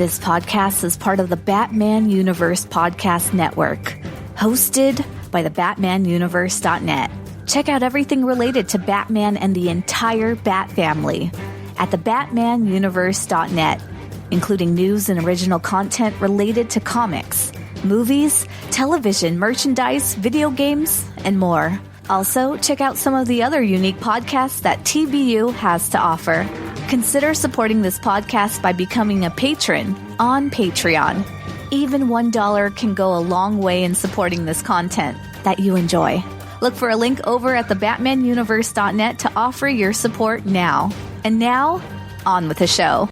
This podcast is part of the Batman Universe Podcast Network, hosted by the BatmanUniverse.net. Check out everything related to Batman and the entire Bat family at the BatmanUniverse.net, including news and original content related to comics, movies, television, merchandise, video games, and more. Also, check out some of the other unique podcasts that TBU has to offer. Consider supporting this podcast by becoming a patron on Patreon. Even $1 can go a long way in supporting this content that you enjoy. Look for a link over at the BatmanUniverse.net to offer your support now. And now, on with the show.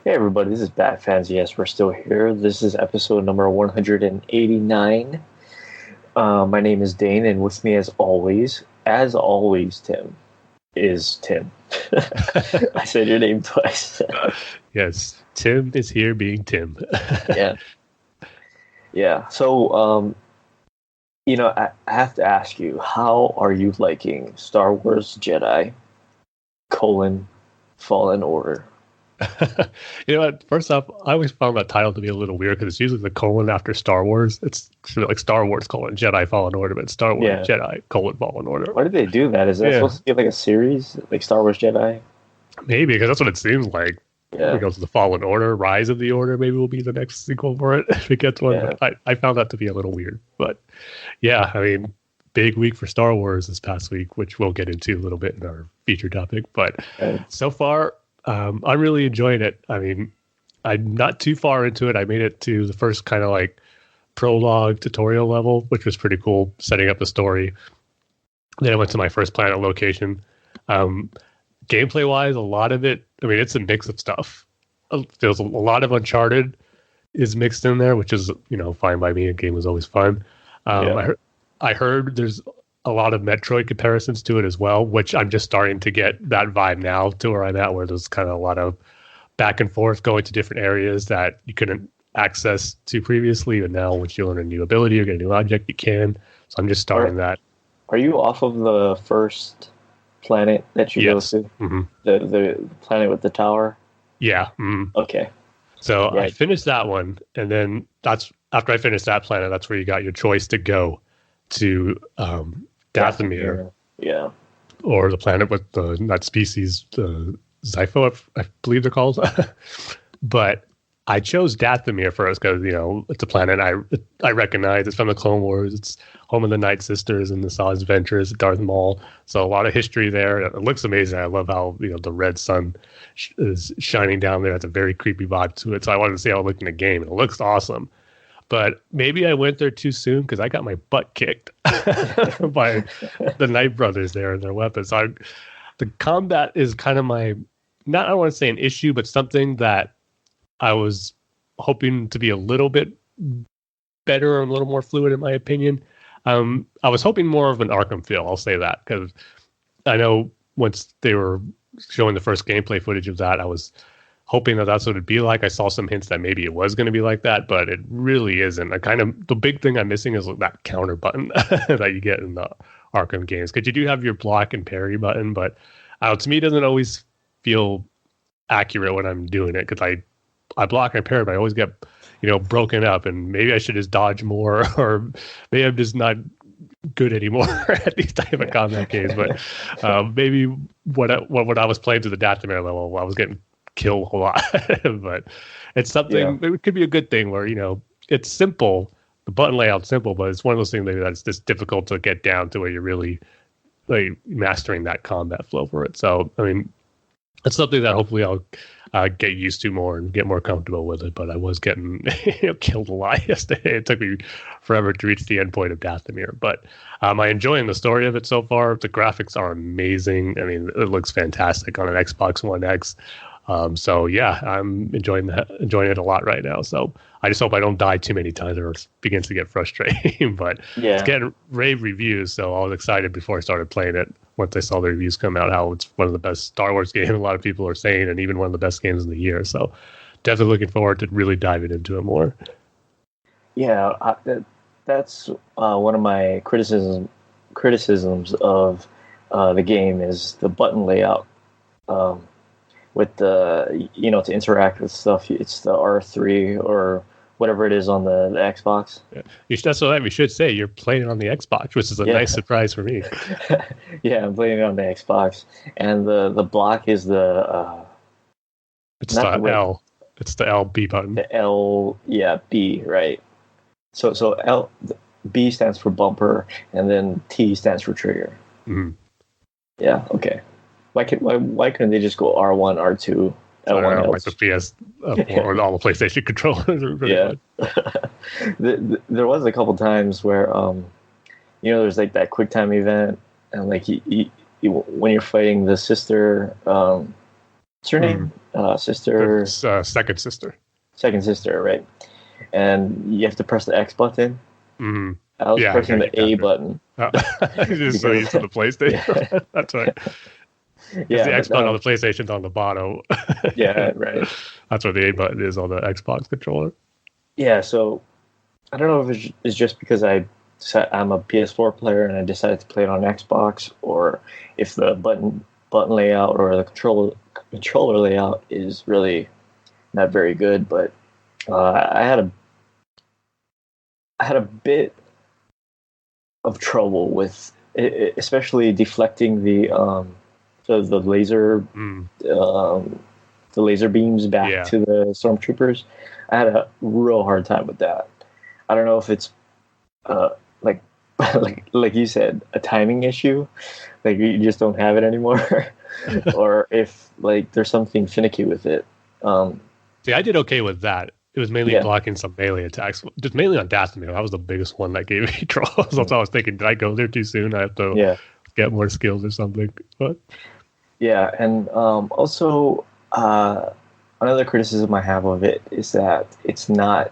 Hey everybody, this is Bat-Fans. Yes, we're still here. This is episode number 189. My name is Dane, and with me as always, Tim, is Tim. I said your name twice. Yes, Tim is here being Tim. Yeah. So, I have to ask you, how are you liking Star Wars Jedi, Fallen Order? You know what? First off, I always found that title to be a little weird because it's usually the colon after Star Wars. It's like Star Wars : Jedi Fallen Order, but Star Wars Jedi : Fallen Order. Why did they do that? Is that supposed to be like a series, like Star Wars Jedi? Maybe, because that's what it seems like. Yeah. It goes to the Fallen Order, Rise of the Order. Maybe will be the next sequel for it if it gets one. Yeah. But I found that to be a little weird. But yeah, I mean, big week for Star Wars this past week, which we'll get into a little bit in our feature topic. But so far, I'm really enjoying it. I mean, I'm not too far into it. I made it to the first kind of like prologue tutorial level, which was pretty cool, setting up the story. Then I went to my first planet location. Gameplay wise, a lot of it, I mean, it's a mix of stuff. There's a lot of Uncharted is mixed in there, which is, fine by me. A game was always fun. I heard there's a lot of Metroid comparisons to it as well, which I'm just starting to get that vibe now to where I'm at, where there's kind of a lot of back and forth going to different areas that you couldn't access to previously. And now once you learn a new ability or get a new object, you can. So I'm just starting that. Are you off of the first planet that you go to? Mm-hmm. The planet with the tower? Yeah. Mm-hmm. Okay. So I finished that one. And then that's after I finished that planet, that's where you got your choice to go to Dathomir, or the planet with that species, the Zypho, I believe they're called. But I chose Dathomir first because it's a planet I recognize. It's from the Clone Wars. It's home of the Night Sisters and the Saw's Adventures, Darth Maul. So a lot of history there. It looks amazing. I love how the red sun is shining down there. It's a very creepy vibe to it. So I wanted to see how it looked in the game, and it looks awesome. But maybe I went there too soon because I got my butt kicked by the Knight brothers there and their weapons. So the combat is kind of I don't want to say an issue, but something that I was hoping to be a little bit better or a little more fluid, in my opinion. I was hoping more of an Arkham feel. I'll say that because I know once they were showing the first gameplay footage of that, I was hoping that that's what it'd be like. I saw some hints that maybe it was going to be like that, but it really isn't. The big thing I'm missing is that counter button that you get in the Arkham games. Because you do have your block and parry button, but to me, it doesn't always feel accurate when I'm doing it. Because I block and parry, but I always get, broken up. And maybe I should just dodge more, or maybe I'm just not good anymore at these type of combat games. But maybe what I was playing through the Dathomir level, I was getting killed a lot. But it's something, it could be a good thing where, it's simple, the button layout's simple, but it's one of those things maybe that's just difficult to get down to where you're really like mastering that combat flow for it. So, I mean, it's something that hopefully I'll get used to more and get more comfortable with it. But I was getting killed a lot yesterday. It took me forever to reach the end point of Dathomir. But I'm enjoying the story of it so far. The graphics are amazing. I mean, it looks fantastic on an Xbox One X. So yeah, I'm enjoying it a lot right now. So I just hope I don't die too many times or it begins to get frustrating. But it's getting rave reviews, so I was excited before I started playing it. Once I saw the reviews come out, how it's one of the best Star Wars games, a lot of people are saying, and even one of the best games of the year. So definitely looking forward to really diving into it more. Yeah, that's one of my criticisms of the game is the button layout. With the, to interact with stuff, it's the R3 or whatever it is on the Xbox. Yeah. That's what we should say. You're playing on the Xbox, which is a nice surprise for me. Yeah, I'm playing on the Xbox, and the block is the it's the L. It's the LB button. The L, B, right. So B stands for bumper, and then T stands for trigger. Mm-hmm. Yeah. Okay. Why couldn't they just go R1, R2, L1, like the PS or all the PlayStation controllers? There was a couple times where, there's like that QuickTime event, and like when you're fighting the sister, what's her name? Sister. Second sister. Second sister, right? And you have to press the X button. Mm-hmm. I was pressing the A button. Just so used to the PlayStation. Yeah. That's right. Yeah, the X button on the PlayStation's on the bottom. Yeah, right. That's where the A button is on the Xbox controller. Yeah, so I don't know if it's just because I'm a PS4 player and I decided to play it on Xbox, or if the button layout or the controller layout is really not very good. But I had a bit of trouble with it, especially deflecting the laser the laser beams back to the stormtroopers. I had a real hard time with that. I don't know if it's like you said, a timing issue, like you just don't have it anymore, or if like there's something finicky with it. See, I did okay with that. It was mainly blocking some melee attacks, just mainly on Dathomir. That was the biggest one that gave me trouble. So I was thinking, did I go there too soon? I have to get more skills or something. But yeah, and also another criticism I have of it is that it's not.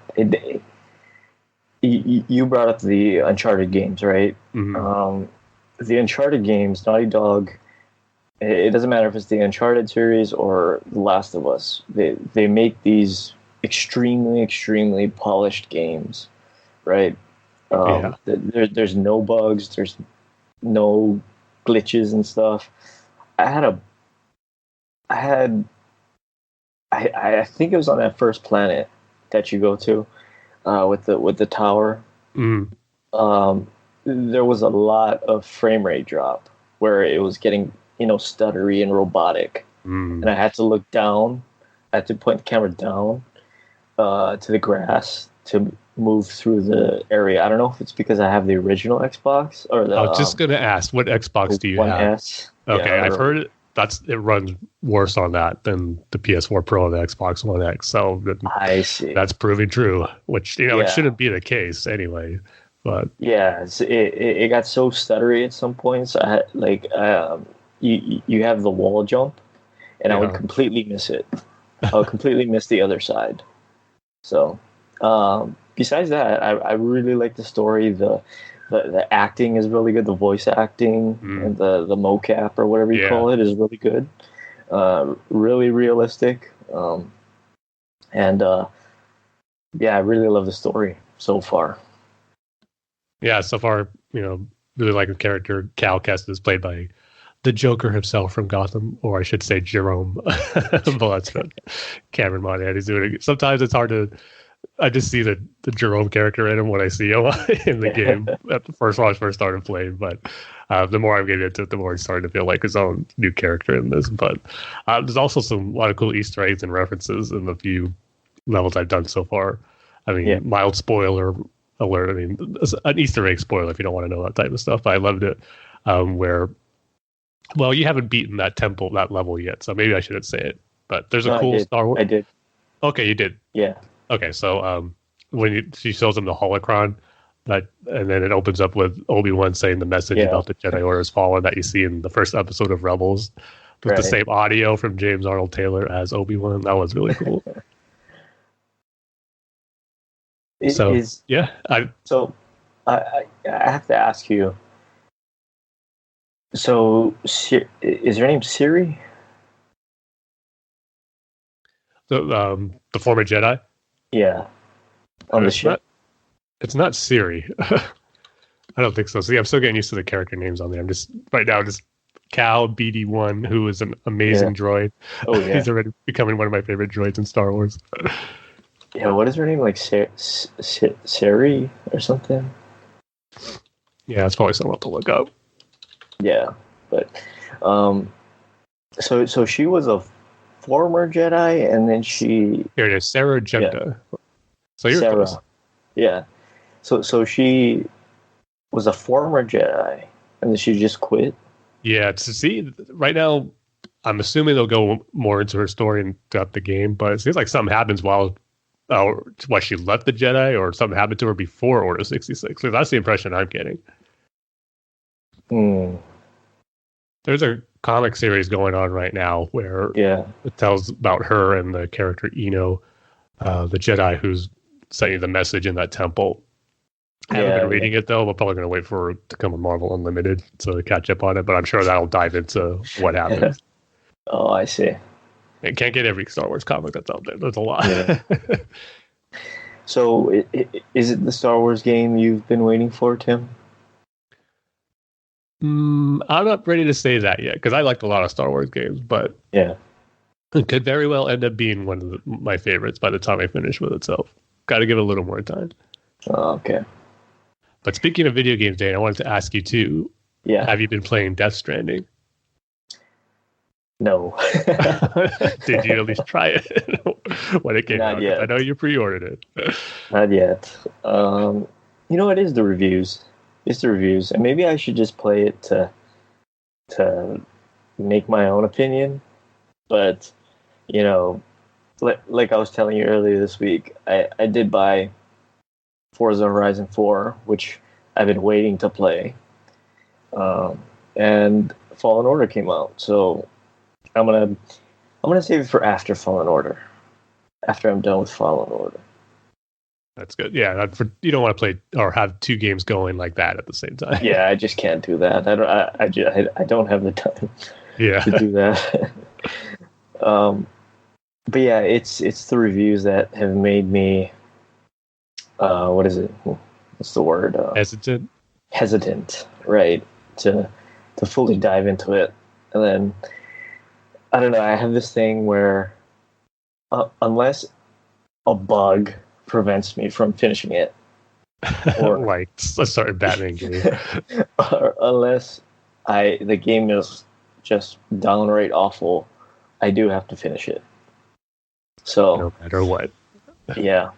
You brought up the Uncharted games, right? Mm-hmm. The Uncharted games, Naughty Dog. It doesn't matter if it's the Uncharted series or The Last of Us. They make these extremely, extremely polished games, right? There's no bugs. There's no glitches and stuff. I think it was on that first planet that you go to with the tower. Mm. There was a lot of frame rate drop where it was getting stuttery and robotic, and I had to look down. I had to point the camera down to the grass to move through the area. I don't know if it's because I have the original Xbox or the. I was just gonna ask, what Xbox do you have? 1S. Okay, I've heard it. It runs worse on that than the PS4 Pro or the Xbox One X. So I see. That's proving true, which it shouldn't be the case anyway. But it got so stuttery at some points. You have the wall jump, and I would completely miss it. I would completely miss the other side. So besides that, I really like the story. The acting is really good. The voice acting and the mocap or whatever you call it is really good. Really realistic. I really love the story so far. Yeah, so far, really like the character Cal Kestis, played by the Joker himself from Gotham, or I should say Jerome. But that's what Cameron Monaghan is doing it. Sometimes it's hard to. I just see the Jerome character in him when I see him in the game at the when I first started playing. But the more I'm getting into it, the more he's starting to feel like his own new character in this. But there's also a lot of cool Easter eggs and references in the few levels I've done so far. I mean, mild spoiler alert. I mean, an Easter egg spoiler if you don't want to know that type of stuff. But I loved it where Well, you haven't beaten that temple, that level yet, so maybe I shouldn't say it. But there's a cool Star Wars. I did. Okay, you did. Yeah. Okay, so when she shows him the holocron, and then it opens up with Obi-Wan saying the message about the Jedi Order has fallen that you see in the first episode of Rebels, with the same audio from James Arnold Taylor as Obi-Wan. That was really cool. I have to ask you. So, is her name Siri? The former Jedi? Yeah. On the ship? It's not Siri. I don't think so. See, I'm still getting used to the character names on there. I'm just Cal BD1, who is an amazing droid. Oh, yeah. He's already becoming one of my favorite droids in Star Wars. Yeah, what is her name? Like Siri or something? Yeah, it's probably someone to look up. Yeah, but so she was a former Jedi, and then she... Here it is, Sarah Jenta. Yeah. So you're Sarah. close. Yeah. So she was a former Jedi, and then she just quit? Yeah, to see, right now, I'm assuming they'll go more into her story and throughout the game, but it seems like something happens while she left the Jedi, or something happened to her before Order 66. So that's the impression I'm getting. There's a comic series going on right now where it tells about her and the character Eno, the Jedi who's sent you the message in that temple. I haven't been reading it, though. We're probably going to wait for it to come on Marvel Unlimited to catch up on it, but I'm sure that'll dive into what happens. Oh, I see. And can't get every Star Wars comic that's out there. There's a lot. Yeah. So, is it the Star Wars game you've been waiting for, Tim? I'm not ready to say that yet, because I liked a lot of Star Wars games, but it could very well end up being one of my favorites by the time I finish with itself. Got to give it a little more time. Oh, okay. But speaking of video games, Dane, I wanted to ask you too. Yeah. Have you been playing Death Stranding? No. Did you at least try it when it came out? Yet. I know you pre-ordered it. Not yet. It is the reviews. It's the reviews, and maybe I should just play it to make my own opinion. But like I was telling you earlier this week, I did buy Forza Horizon 4, which I've been waiting to play, and Fallen Order came out, so I'm gonna save it for after Fallen Order, after I'm done with Fallen Order. That's good. Yeah, you don't want to play or have two games going like that at the same time. Yeah, I just can't do that. I don't have the time. To do that. But yeah, it's the reviews that have made me. What is it? What's the word? Hesitant. Hesitant, right? To fully dive into it, and then I don't know. I have this thing where unless a bug prevents me from finishing it, or like a certain Batman game, or unless the game is just downright awful, I do have to finish it. So no matter what. Yeah.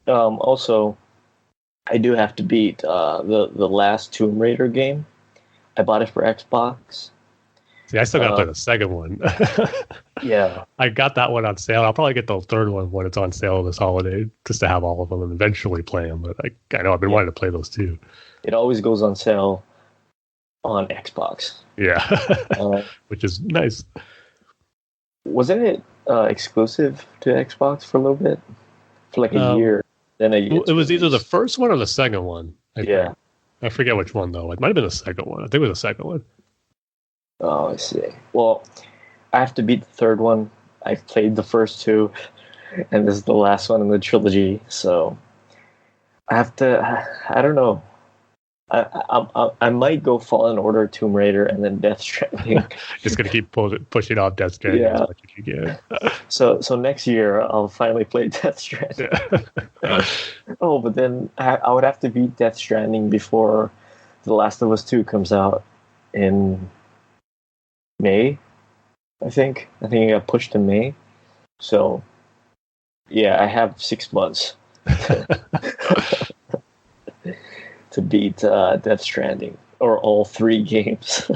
Also, I do have to beat the last Tomb Raider game. I bought it for Xbox. See, I still got to play the second one. Yeah. I got that one on sale. I'll probably get the third one when it's on sale this holiday, just to have all of them and eventually play them. But I know I've been wanting to play those too. It always goes on sale on Xbox. Yeah. Which is nice. Wasn't it exclusive to Xbox for a little bit? For like a year. Then it was either the first one or the second one. I think. I forget which one, though. It might have been the second one. I think it was the second one. Oh, I see. Well, I have to beat the third one. I've played the first two, and this is the last one in the trilogy. So I have to. I don't know. I might go Fallen Order, Tomb Raider, and then Death Stranding. Just gonna keep pushing off Death Stranding as much as you can. So next year I'll finally play Death Stranding. Oh, but then I would have to beat Death Stranding before The Last of Us 2 comes out in May. I think it got pushed to May. So yeah, I have 6 months to beat Death Stranding, or all 3 games.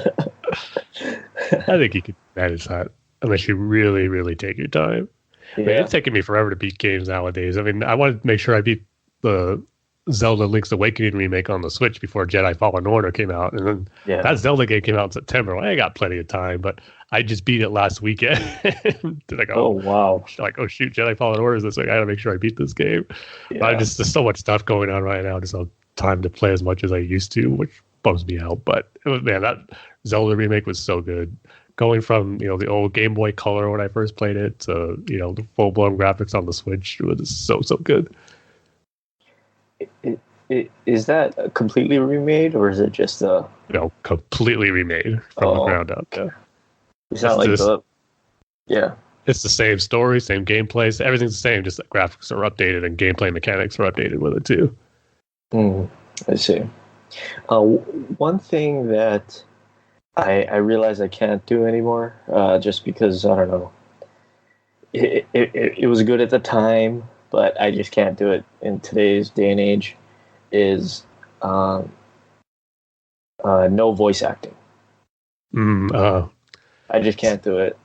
I think you could manage that unless you really, really take your time. Yeah. I mean, it's taking me forever to beat games nowadays. I mean, I wanted to make sure I beat the Zelda Link's Awakening remake on the Switch before Jedi Fallen Order came out. And then that Zelda game came out in September. Well, I got plenty of time, but I just beat it last weekend. Oh, wow. Like, oh, shoot, Jedi Fallen Order is this week. I got to make sure I beat this game. Yeah. There's so much stuff going on right now. Just no time to play as much as I used to, which bums me out. But, that Zelda remake was so good. Going from, the old Game Boy Color when I first played it to, the full-blown graphics on the Switch, it was so good. Is that completely remade, or is it just completely remade from the ground up? Yeah. It's not like it's the same story, same gameplay, so everything's the same. Just that graphics are updated and gameplay mechanics are updated with it too. I see. One thing that I realize I can't do anymore, just because I don't know. It was good at the time, but I just can't do it in today's day and age. Is no voice acting. I just can't do it.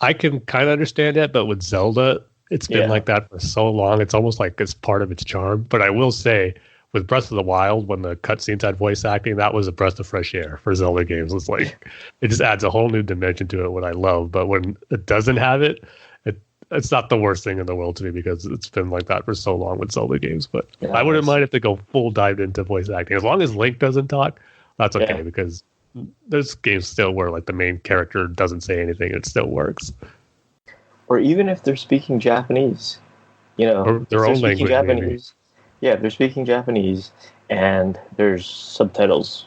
I can kind of understand that, but with Zelda, it's been like that for so long. It's almost like it's part of its charm. But I will say, with Breath of the Wild, when the cutscenes had voice acting, that was a breath of fresh air for Zelda games. It's like it just adds a whole new dimension to it, what I love. But when it doesn't have it, it's not the worst thing in the world to me because it's been like that for so long with Zelda games. But I wouldn't mind if they go full dive into voice acting. As long as Link doesn't talk, that's okay because there's games still where like the main character doesn't say anything, it still works. Or even if they're speaking Japanese, or their own language. Japanese, if they're speaking Japanese and there's subtitles,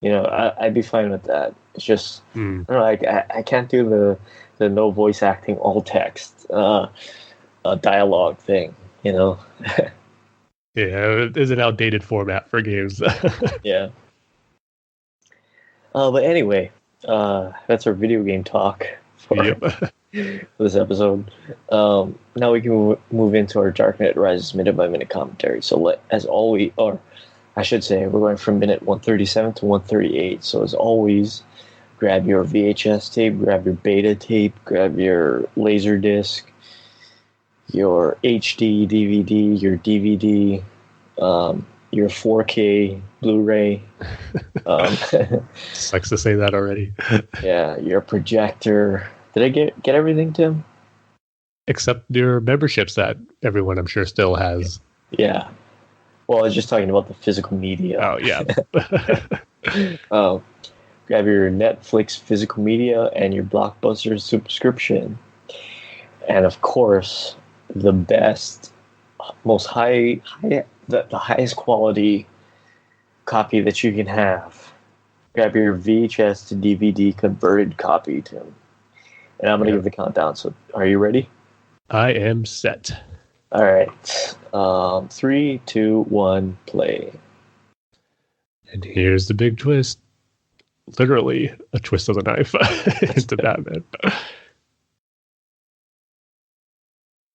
I'd be fine with that. It's just I don't know, I can't do the no voice acting, all text, dialogue thing. Yeah, it is an outdated format for games. Yeah. But anyway, that's our video game talk for this episode. Now we can move into our Dark Knight Rises minute-by-minute commentary. So as always, or I should say, we're going from minute 137 to 138. So as always, grab your VHS tape, grab your beta tape, grab your laser disc, your HD DVD, your DVD, your 4K Blu-ray. Sucks to say that already. Yeah, your projector. Did I get everything, Tim? Except your memberships that everyone, I'm sure, still has. Yeah. Well, I was just talking about the physical media. Oh, yeah. Grab your Netflix physical media and your Blockbuster subscription. And, of course, the best, most the highest quality copy that you can have. Grab your VHS to DVD converted copy, Tim. And I'm going to give the countdown. So, are you ready? I am set. All right. 3, 2, 1, play. And here's the big twist. Literally a twist of the knife into Batman.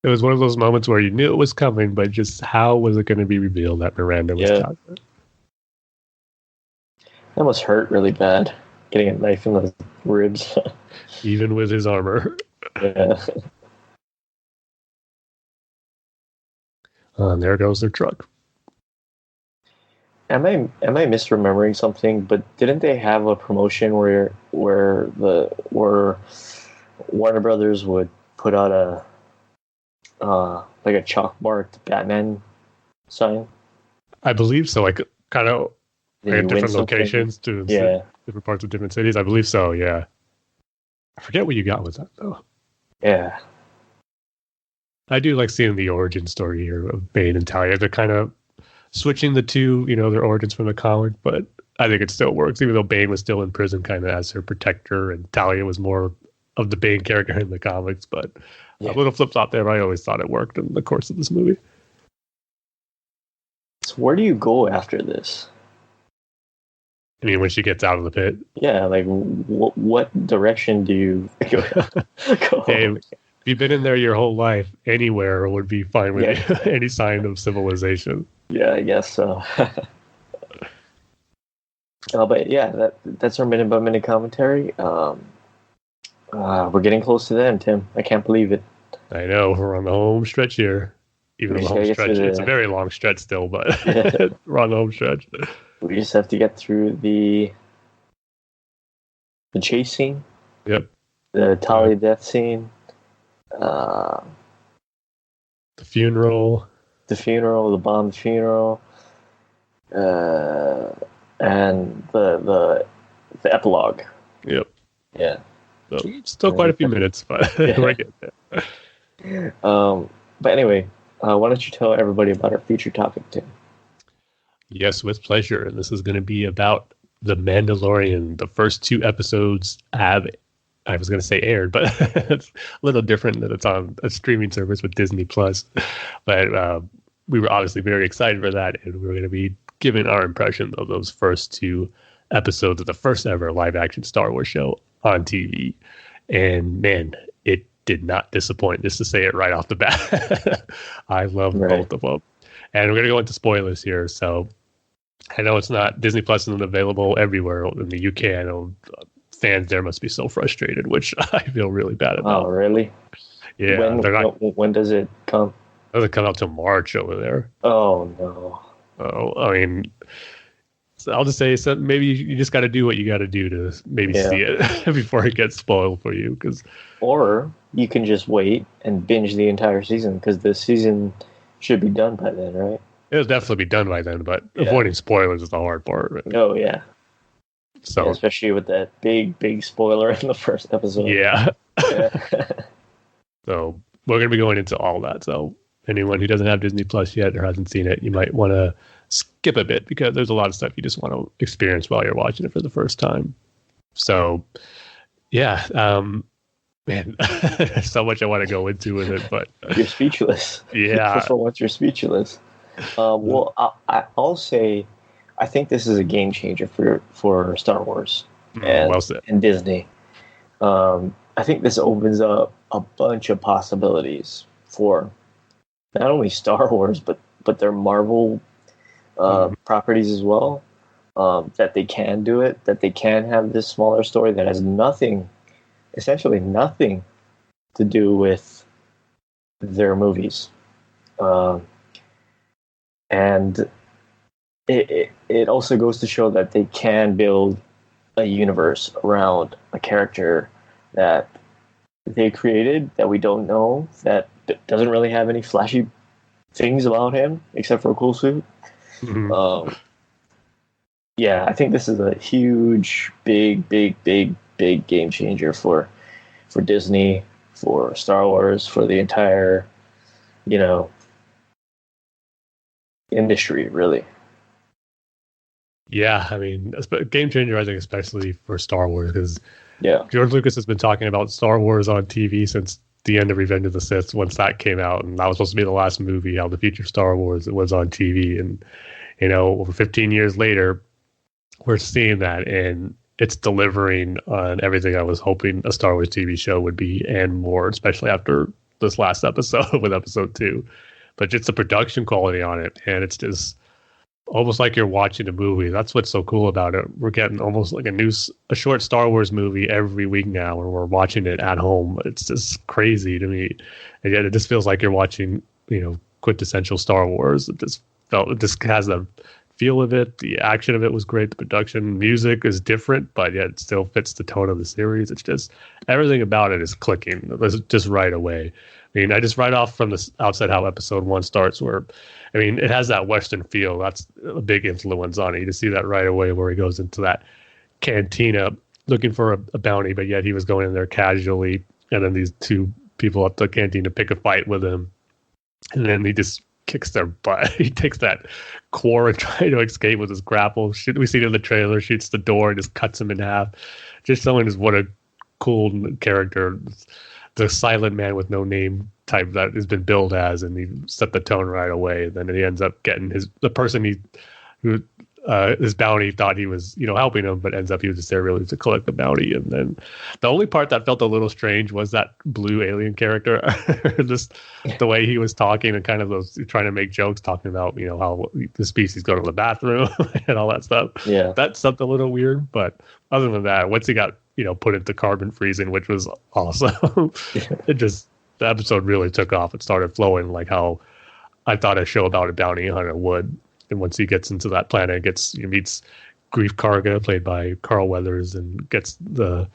It was one of those moments where you knew it was coming, but just how was it going to be revealed that Miranda was chocolate? That must hurt really bad, getting a knife in the ribs. Even with his armor. Yeah. And there goes their truck. Am I misremembering something? But didn't they have a promotion where Warner Brothers would put out a chalk marked Batman sign? I believe so. Like kind of at different locations to different parts of different cities. I believe so. Yeah. I forget what you got with that though. Yeah. I do like seeing the origin story here of Bane and Talia. They're kind of switching the two, their origins from the comic, but I think it still works, even though Bane was still in prison kind of as her protector, and Talia was more of the Bane character in the comics, but a little flip-flop there, but I always thought it worked in the course of this movie. So where do you go after this? I mean, when she gets out of the pit? Yeah, like, what direction do you go? Hey, if you've been in there your whole life, anywhere would be fine with any sign of civilization. Yeah, I guess so. But yeah, that's our minute-by-minute commentary. We're getting close to the end, Tim. I can't believe it. I know, we're on the home stretch here. Even on the home stretch, it's a very long stretch still, but we're on the home stretch. We just have to get through the chase scene. Yep. The Talia death scene. The funeral. The bomb funeral. And the epilogue. Yep. Yeah. So still quite a few minutes, but we're getting there. But anyway, why don't you tell everybody about our feature topic, Tim? Yes, with pleasure. And this is going to be about The Mandalorian. The first 2 episodes have, I was going to say aired, but it's a little different that it's on a streaming service with Disney Plus. But we were obviously very excited for that, and we're going to be giving our impression of those first 2 episodes of the first ever live action Star Wars show on TV. And man, it did not disappoint, just to say it right off the bat. I love both of them. And we're going to go into spoilers here. So I know it's not, Disney Plus isn't available everywhere in the UK. I know fans there must be so frustrated, which I feel really bad about. Oh, really? Yeah. When does it come? It doesn't come out till March over there. Oh, no. Oh, I mean, so I'll just say, so maybe you just got to do what you got to do to maybe see it before it gets spoiled for you. Or you can just wait and binge the entire season, because the season should be done by then, right? It'll definitely be done by then, but avoiding spoilers is the hard part. Right? Oh, yeah. So especially with that big spoiler in the first episode. Yeah. So we're going to be going into all that. So anyone who doesn't have Disney Plus yet or hasn't seen it, you might want to skip a bit, because there's a lot of stuff you just want to experience while you're watching it for the first time. So, yeah, man, there's so much I want to go into with it, but you're speechless. Yeah. For once, you're speechless. Well, I'll say, I think this is a game changer for Star Wars and Disney. I think this opens up a bunch of possibilities for not only Star Wars, but their Marvel properties as well. That they can do it, that they can have this smaller story that has essentially nothing to do with their movies. And it also goes to show that they can build a universe around a character that they created that we don't know, that doesn't really have any flashy things about him except for a cool suit. Mm-hmm. Yeah, I think this is a huge, big game changer for Disney, for Star Wars, for the entire, industry, really. Yeah, I mean, game changer, I think, especially for Star Wars, because George Lucas has been talking about Star Wars on TV since the end of Revenge of the Sith, once that came out, and that was supposed to be the last movie, how the future Star Wars was on TV, and over 15 years later, we're seeing that, and it's delivering on everything I was hoping a Star Wars TV show would be, and more, especially after this last episode with episode 2. But just the production quality on it, and it's just almost like you're watching a movie. That's what's so cool about it. We're getting almost like a short Star Wars movie every week now, and we're watching it at home. It's just crazy to me, and yet it just feels like you're watching, quintessential Star Wars. It just has the feel of it. The action of it was great. The production, music is different, but yet it still fits the tone of the series. It's just everything about it is clicking just right away. I mean, I just right off from the outset how episode 1 starts, where, I mean, it has that Western feel. That's a big influence on it. You just see that right away where he goes into that cantina looking for a bounty, but yet he was going in there casually. And then these 2 people at the cantina pick a fight with him. And then he just kicks their butt. He takes that core and tries to escape with his grapple. We see it in the trailer, shoots the door and just cuts him in half. Just showing us what a cool character, the silent man with no name type that has been billed as, and he set the tone right away. And then he ends up getting the person who his bounty thought he was, helping him, but ends up he was just there really to collect the bounty. And then the only part that felt a little strange was that blue alien character, just the way he was talking and kind of those trying to make jokes, talking about, how the species go to the bathroom and all that stuff. Yeah. That felt a little weird, but other than that, once he got put into carbon freezing, which was awesome. The episode really took off. It started flowing like how I thought a show about a bounty hunter would. And once he gets into that planet, he meets Grief Karga, played by Carl Weathers, and gets the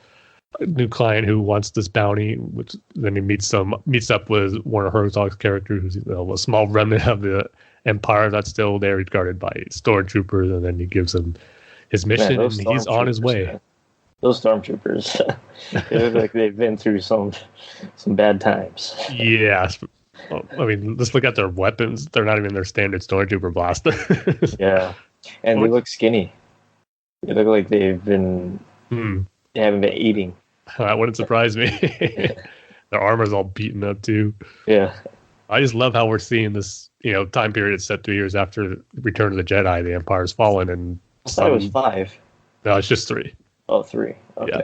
new client who wants this bounty, which then he meets up with Werner Herzog's character, who's a small remnant of the Empire that's still there. He's guarded by stormtroopers, and then he gives him his mission, and he's on his way. Man. Those stormtroopers, they look like they've been through some bad times. Yeah. I mean, let's look at their weapons. They're not even their standard stormtrooper blaster. Yeah. And they look skinny. They look like they haven't been eating. That wouldn't surprise me. Their armor's all beaten up too. Yeah. I just love how we're seeing this, time period set 3 years after Return of the Jedi. The Empire's fallen, and I thought it was 5. No, it's just 3. Oh, 3. Okay.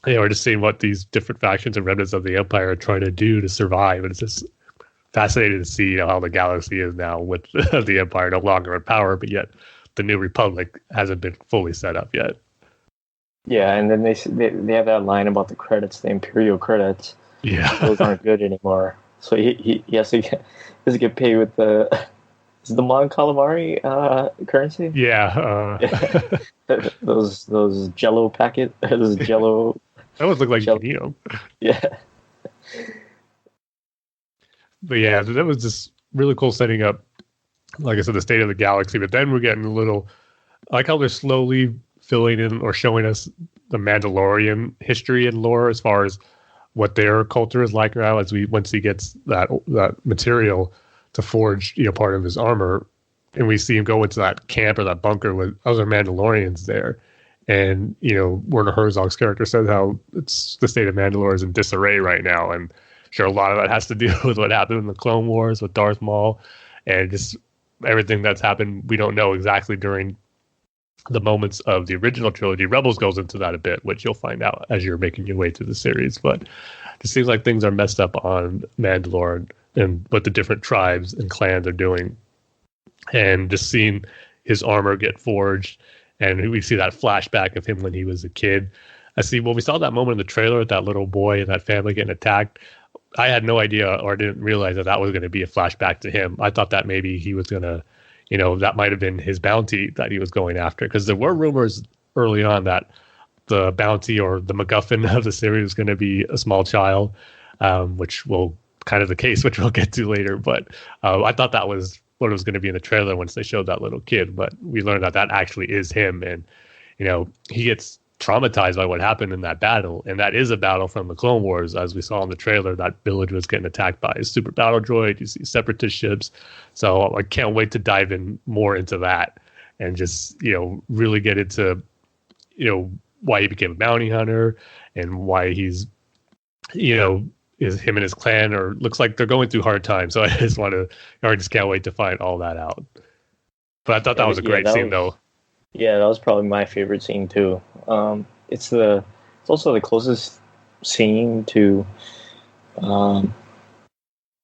Yeah, we're just seeing what these different factions and remnants of the Empire are trying to do to survive, and it's just fascinating to see how the galaxy is now with the Empire no longer in power, but yet the New Republic hasn't been fully set up yet. Yeah, and then they have that line about the credits, the Imperial credits. Yeah, those aren't good anymore. So he has to get paid with the Mon Calamari currency. Yeah, those Jello packet, those Jello. That would look like you can eat them. Yeah. But yeah, that was just really cool setting up, like I said, the state of the galaxy. But then we're getting a little, I like how they're slowly filling in or showing us the Mandalorian history and lore as far as what their culture is like now. Once he gets that material to forge, part of his armor, and we see him go into that camp or that bunker with other Mandalorians there. And, Werner Herzog's character says how it's the state of Mandalore is in disarray right now. And sure, a lot of that has to do with what happened in the Clone Wars with Darth Maul and just everything that's happened. We don't know exactly during the moments of the original trilogy. Rebels goes into that a bit, which you'll find out as you're making your way through the series. But it seems like things are messed up on Mandalore and what the different tribes and clans are doing. And just seeing his armor get forged, and we see that flashback of him when he was a kid. When we saw that moment in the trailer with that little boy and that family getting attacked, I had no idea or didn't realize that was going to be a flashback to him. I thought that maybe he was going to, that might have been his bounty that he was going after. Because there were rumors early on that the bounty or the MacGuffin of the series was going to be a small child, which will kind of the case, which we'll get to later. But I thought that was what it was going to be in the trailer once they showed that little kid. But we learned that actually is him. And, he gets traumatized by what happened in that battle. And that is a battle from the Clone Wars. As we saw in the trailer, that village was getting attacked by a super battle droid. You see separatist ships. So I can't wait to dive in more into that and just, really get into, why he became a bounty hunter and why he's, is him and his clan, or looks like they're going through hard times. So I just can't wait to find all that out. But I thought that was a great scene, though. Yeah, that was probably my favorite scene too. It's also the closest scene to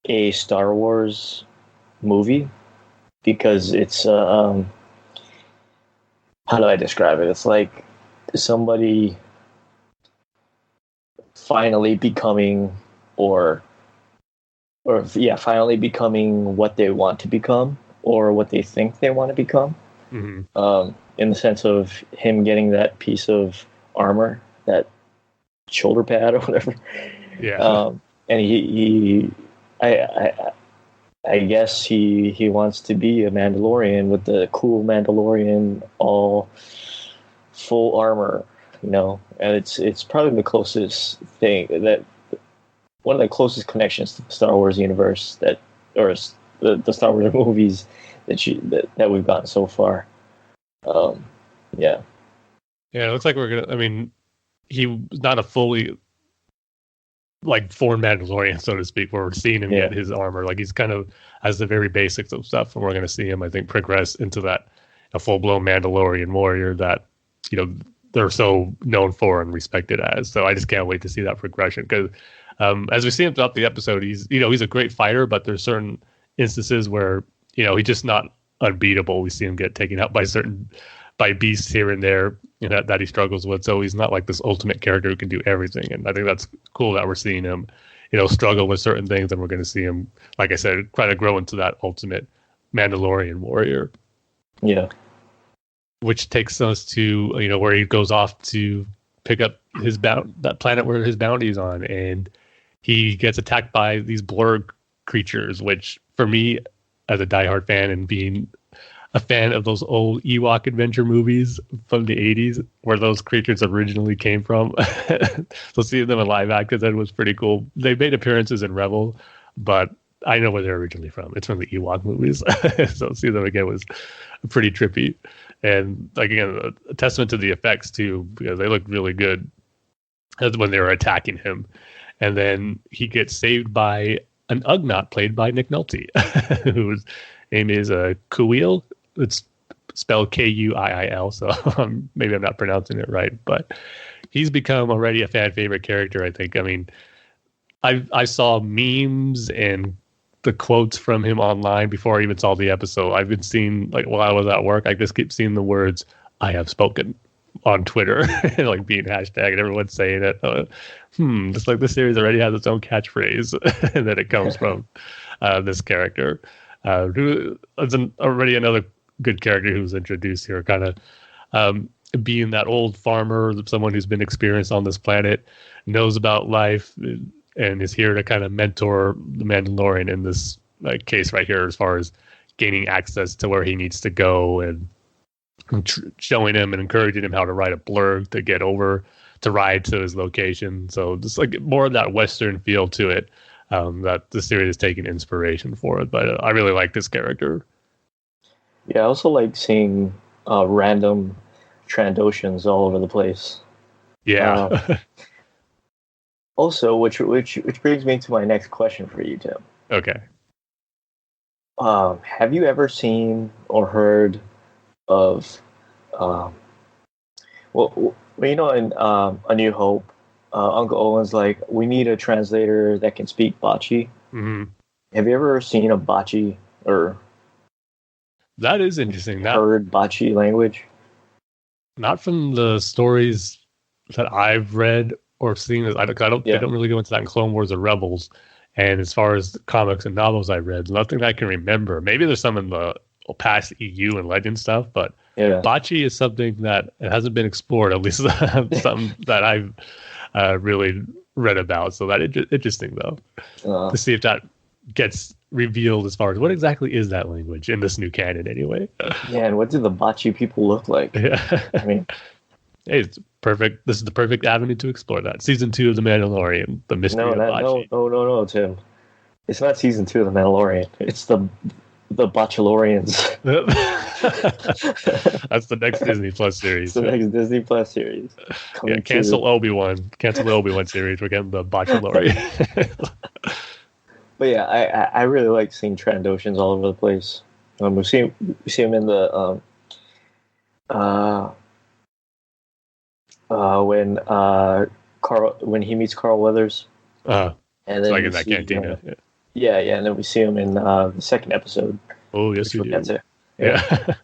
a Star Wars movie, because it's how do I describe it? It's like somebody finally becoming finally becoming what they want to become or what they think they want to become. Mm-hmm. In the sense of him getting that piece of armor, that shoulder pad or whatever. Yeah. And I guess he wants to be a Mandalorian with the cool Mandalorian all full armor, and it's probably the closest thing one of the closest connections to the Star Wars universe or the Star Wars movies that we've gotten so far. Yeah, it looks like he was not a fully formed Mandalorian, so to speak, where we're seeing him get his armor. Like, he's kind of has the very basics of stuff, and we're going to see him, I think, progress into that a full-blown Mandalorian warrior that they're so known for and respected as. So I just can't wait to see that progression, because as we see him throughout the episode, he's a great fighter, but there's certain instances where he's just not unbeatable. We see him get taken out by certain by beasts here and there, that he struggles with. So he's not like this ultimate character who can do everything. And I think that's cool that we're seeing him, struggle with certain things, and we're going to see him, like I said, try to grow into that ultimate Mandalorian warrior. Yeah. Which takes us to, where he goes off to pick up that planet where his bounty is on, and he gets attacked by these blurg creatures, which for me, as a diehard fan and being a fan of those old Ewok adventure movies from the 80s, where those creatures originally came from. So seeing them in live action then was pretty cool. They made appearances in Rebel, but I know where they're originally from. It's from the Ewok movies. So seeing them again was pretty trippy. And again, a testament to the effects too, because they looked really good when they were attacking him. And then he gets saved by an Ugnaught played by Nick Nolte, whose name is Kuiil. It's spelled Kuiil, so maybe I'm not pronouncing it right, but he's become already a fan favorite character, I think. I mean, I saw memes and the quotes from him online before I even saw the episode. I've been seeing, while I was at work, I just keep seeing the words, "I have spoken," on Twitter, being hashtag, and everyone's saying it. Just like this series already has its own catchphrase, and then it comes from this character, who is already another good character who's introduced here, kind of being that old farmer, someone who's been experienced on this planet, knows about life, and is here to kind of mentor the Mandalorian in this case right here, as far as gaining access to where he needs to go, and showing him and encouraging him how to ride a blurg to get over to ride to his location. So just more of that Western feel to it, that the series is taking inspiration for it. But I really like this character. Yeah, I also like seeing random Trandoshans all over the place. Yeah. Also, which brings me to my next question for you, Tim. Okay. Have you ever seen or heard of, in A New Hope, Uncle Owen's like, we need a translator that can speak Bocce. Mm-hmm. Have you ever seen a Bocce or that is interesting? Heard Bocce language? Not from the stories that I've read or seen. They don't really go into that in Clone Wars or Rebels. And as far as the comics and novels I read, nothing that I can remember. Maybe there's some in the past EU and Legend stuff, but Bocce is something that it hasn't been explored, at least something that I've really read about. So that interesting, though, to see if that gets revealed as far as what exactly is that language in this new canon anyway. Yeah, and what do the Bocce people look like? Yeah. I mean, hey, it's perfect. This is the perfect avenue to explore that. Season 2 of The Mandalorian, the mystery of Bocce. No, Tim. It's not season 2 of The Mandalorian. It's the Bochelorians. That's the next Disney Plus series. It's the next Disney Plus series. Cancel Obi-Wan. Cancel the Obi-Wan series. We're getting the Bochelorian. But yeah, I really like seeing Trandoshans all over the place. We see him in the when he meets Carl Weathers, and then like in that cantina. Yeah, and then we see him in the second episode. Oh, yes, we do. Yeah.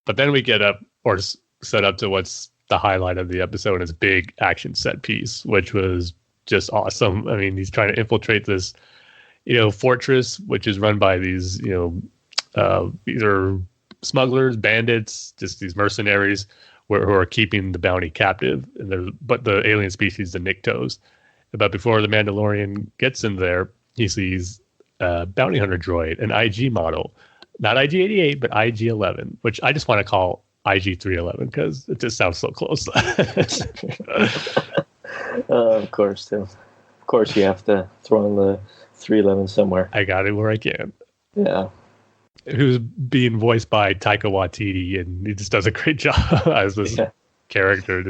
But then we get up or set up to what's the highlight of the episode, is big action set piece, which was just awesome. I mean, he's trying to infiltrate this, fortress, which is run by these, either smugglers, bandits, just these mercenaries who are keeping the bounty captive. But the alien species, the Niktos. But before the Mandalorian gets in there, he sees a bounty hunter droid, an IG model, not IG-88, but IG-11, which I just want to call IG-311 because it just sounds so close. Of course, Tim. Of course, you have to throw in the 311 somewhere. I got it where I can. Yeah. Who's being voiced by Taika Waititi, and he just does a great job as this character.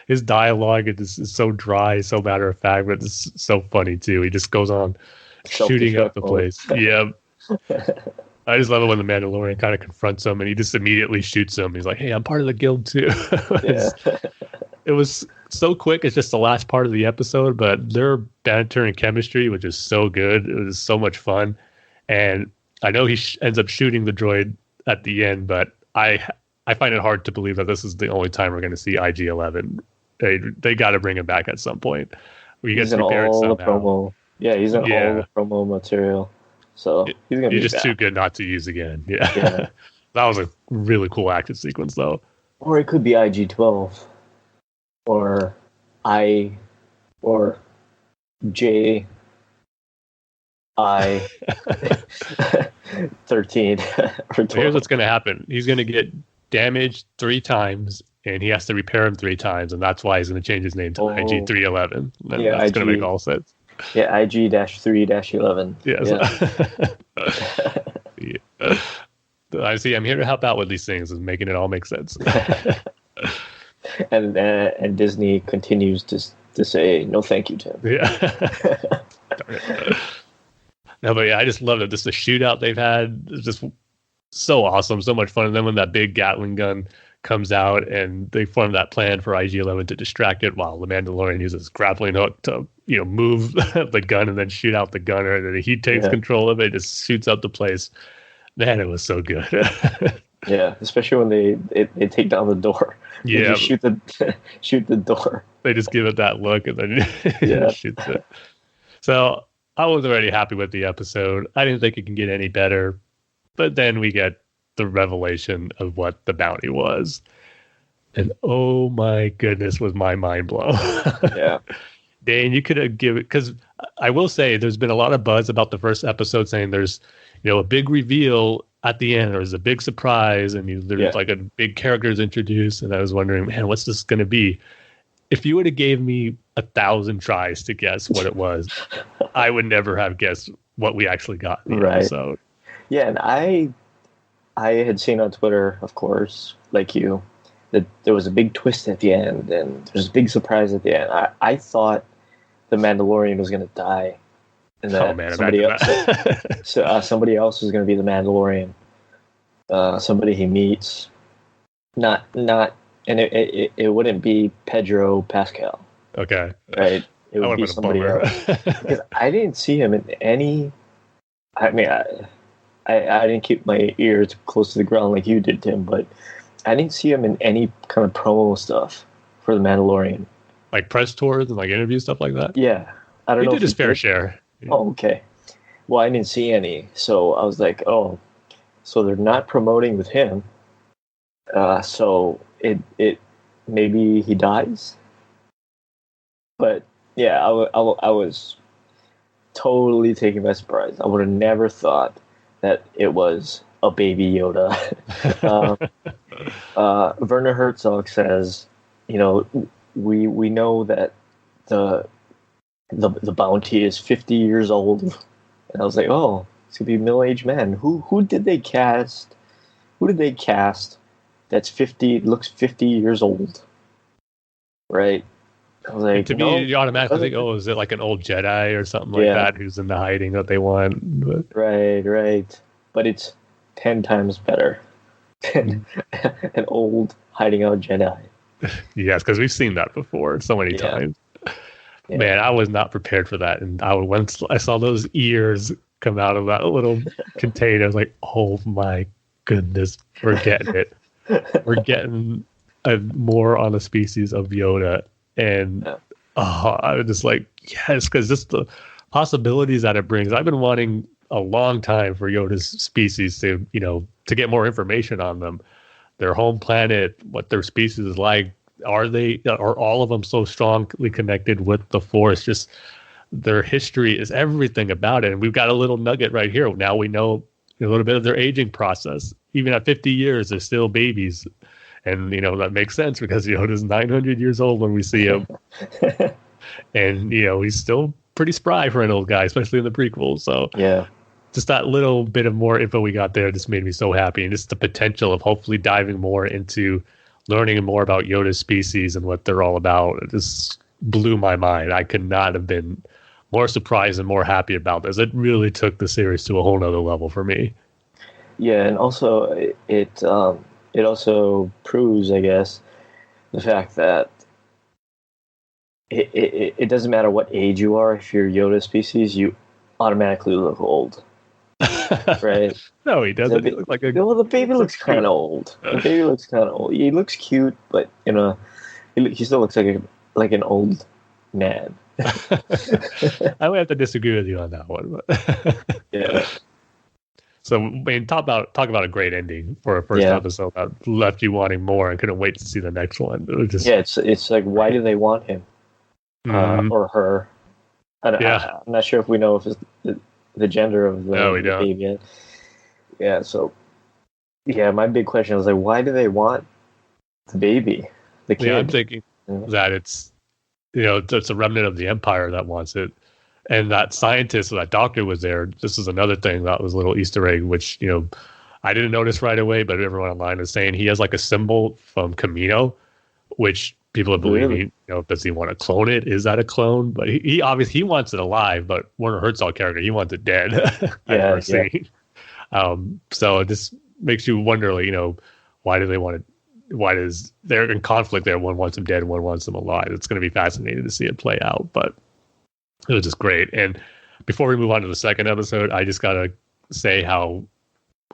His dialogue is so dry, so matter of fact, but it's so funny too. He just goes on shooting up the place. Yeah. I just love it when the Mandalorian kind of confronts him and he just immediately shoots him. He's like, "Hey, I'm part of the guild too." It was so quick. It's just the last part of the episode, but their banter and chemistry was just so good. It was so much fun. And I know he ends up shooting the droid at the end, but I find it hard to believe that this is the only time we're going to see IG-11. They got to bring him back at some point. We get to repair it somehow. The promo. Yeah, he's in all the promo material. So he's going to be just back. Too good not to use again. Yeah. That was a really cool action sequence, though. Or it could be IG-12. Or or J I 13 or 12. Here's what's going to happen. He's going to get damaged 3 times, and he has to repair him 3 times, and that's why he's going to change his name to IG-311. That's going to make all sense. Yeah, IG-3-11. Yes. I see. I'm here to help out with these things and making it all make sense. and Disney continues to say no, thank you, Tim. Yeah. No, but yeah, I just love it. Just the shootout they've had is just so awesome, so much fun. And then when that big Gatling gun comes out and they form that plan for IG-11 to distract it, while the Mandalorian uses grappling hook to move the gun and then shoot out the gunner, and then he takes control of it, just shoots out the place. Man, it was so good. Yeah, especially when they take down the door. Yeah, just shoot the door. They just give it that look and then shoots it. So I was already happy with the episode. I didn't think it could get any better, but then we get the revelation of what the bounty was, and oh my goodness, was my mind blown. Yeah, Dane, you could have given, because I will say there's been a lot of buzz about the first episode saying there's a big reveal at the end, or there's a big surprise, and there's like a big character's introduced, and I was wondering, man, what's this going to be? If you would have gave me 1,000 tries to guess what it was, I would never have guessed what we actually got in the episode. Yeah, and I had seen on Twitter, of course, like you, that there was a big twist at the end, and there's a big surprise at the end. I thought the Mandalorian was going to die, and that somebody else was going to be the Mandalorian. Somebody he meets, not. And it wouldn't be Pedro Pascal. Okay. Right? It would be somebody else. Because I didn't see him in any... I mean, I didn't keep my ears close to the ground like you did, Tim, but I didn't see him in any kind of promo stuff for The Mandalorian. Like press tours and like interview stuff like that? Yeah. I don't know. He did his fair share. Yeah. Oh, okay. Well, I didn't see any. So I was like, oh, so they're not promoting with him. So... It maybe he dies, but yeah, I was totally taken by surprise. I would have never thought that it was a baby Yoda. Werner Herzog says, we know that the bounty is 50 years old, and I was like, oh, it's gonna be a middle-aged man. Who did they cast? That's 50, looks 50 years old. Right? I was like, to me, you automatically think, oh, is it like an old Jedi or something like that who's in the hiding that they want? But... Right. But it's 10 times better than an old hiding out Jedi. Yes, because we've seen that before so many times. Yeah. Man, I was not prepared for that. And once I saw those ears come out of that little container, I was like, oh my goodness, we're getting it. We're getting more on a species of Yoda, and I was just like, yes, because just the possibilities that it brings. I've been wanting a long time for Yoda's species to get more information on them, their home planet, what their species is like. Are all of them so strongly connected with the Force? Just their history is everything about it, and we've got a little nugget right here. Now we know a little bit of their aging process. Even at 50 years, they're still babies. And, that makes sense because Yoda's 900 years old when we see him. And, he's still pretty spry for an old guy, especially in the prequels. So, just that little bit of more info we got there just made me so happy. And just the potential of hopefully diving more into learning more about Yoda's species and what they're all about. It just blew my mind. I could not have been more surprised and more happy about this. It really took the series to a whole nother level for me. Yeah, and also it also proves, I guess, the fact that it doesn't matter what age you are. If you're Yoda species, you automatically look old. Right? No, he doesn't. He looks like a. Well, the baby looks kind of old. The baby looks kind of old. He looks cute, but he still looks like an old man. I would have to disagree with you on that one. But Yeah. So, I mean, talk about a great ending for a first episode that left you wanting more and couldn't wait to see the next one. It was just it's like, why do they want him or her? I'm not sure if we know if it's the gender of the baby yet. Yeah, so my big question was like, why do they want the baby, the kid? Yeah, I'm thinking that it's it's a remnant of the Empire that wants it. And that scientist, that doctor was there. This is another thing that was a little Easter egg, which, I didn't notice right away, but everyone online is saying he has like a symbol from Camino, which people are believing, does he want to clone it? Is that a clone? But he obviously wants it alive, but Werner Herzog character, he wants it dead. I've never seen. So it just makes you wonder, why do they want it? Why does they're in conflict there? One wants him dead, one wants him alive. It's going to be fascinating to see it play out, but it was just great. And before we move on to the second episode, I just got to say how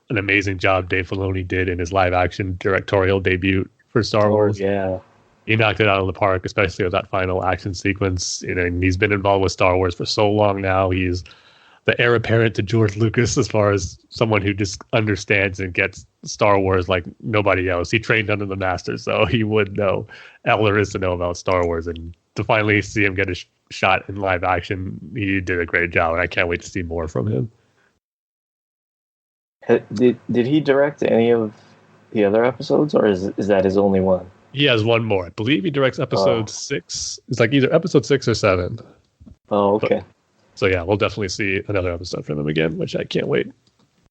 an amazing job Dave Filoni did in his live action directorial debut for Star Wars. Yeah. He knocked it out of the park, especially with that final action sequence. And he's been involved with Star Wars for so long now. He's the heir apparent to George Lucas as far as someone who just understands and gets Star Wars like nobody else. He trained under the master, so he would know all there is to know about Star Wars. And to finally see him get a shot in live action, he did a great job, and I can't wait to see more from him. Did he direct any of the other episodes, or is that his only one? He has one more. I believe he directs episode 6. It's like either episode 6 or 7. Oh, okay. So yeah, we'll definitely see another episode from him again, which I can't wait.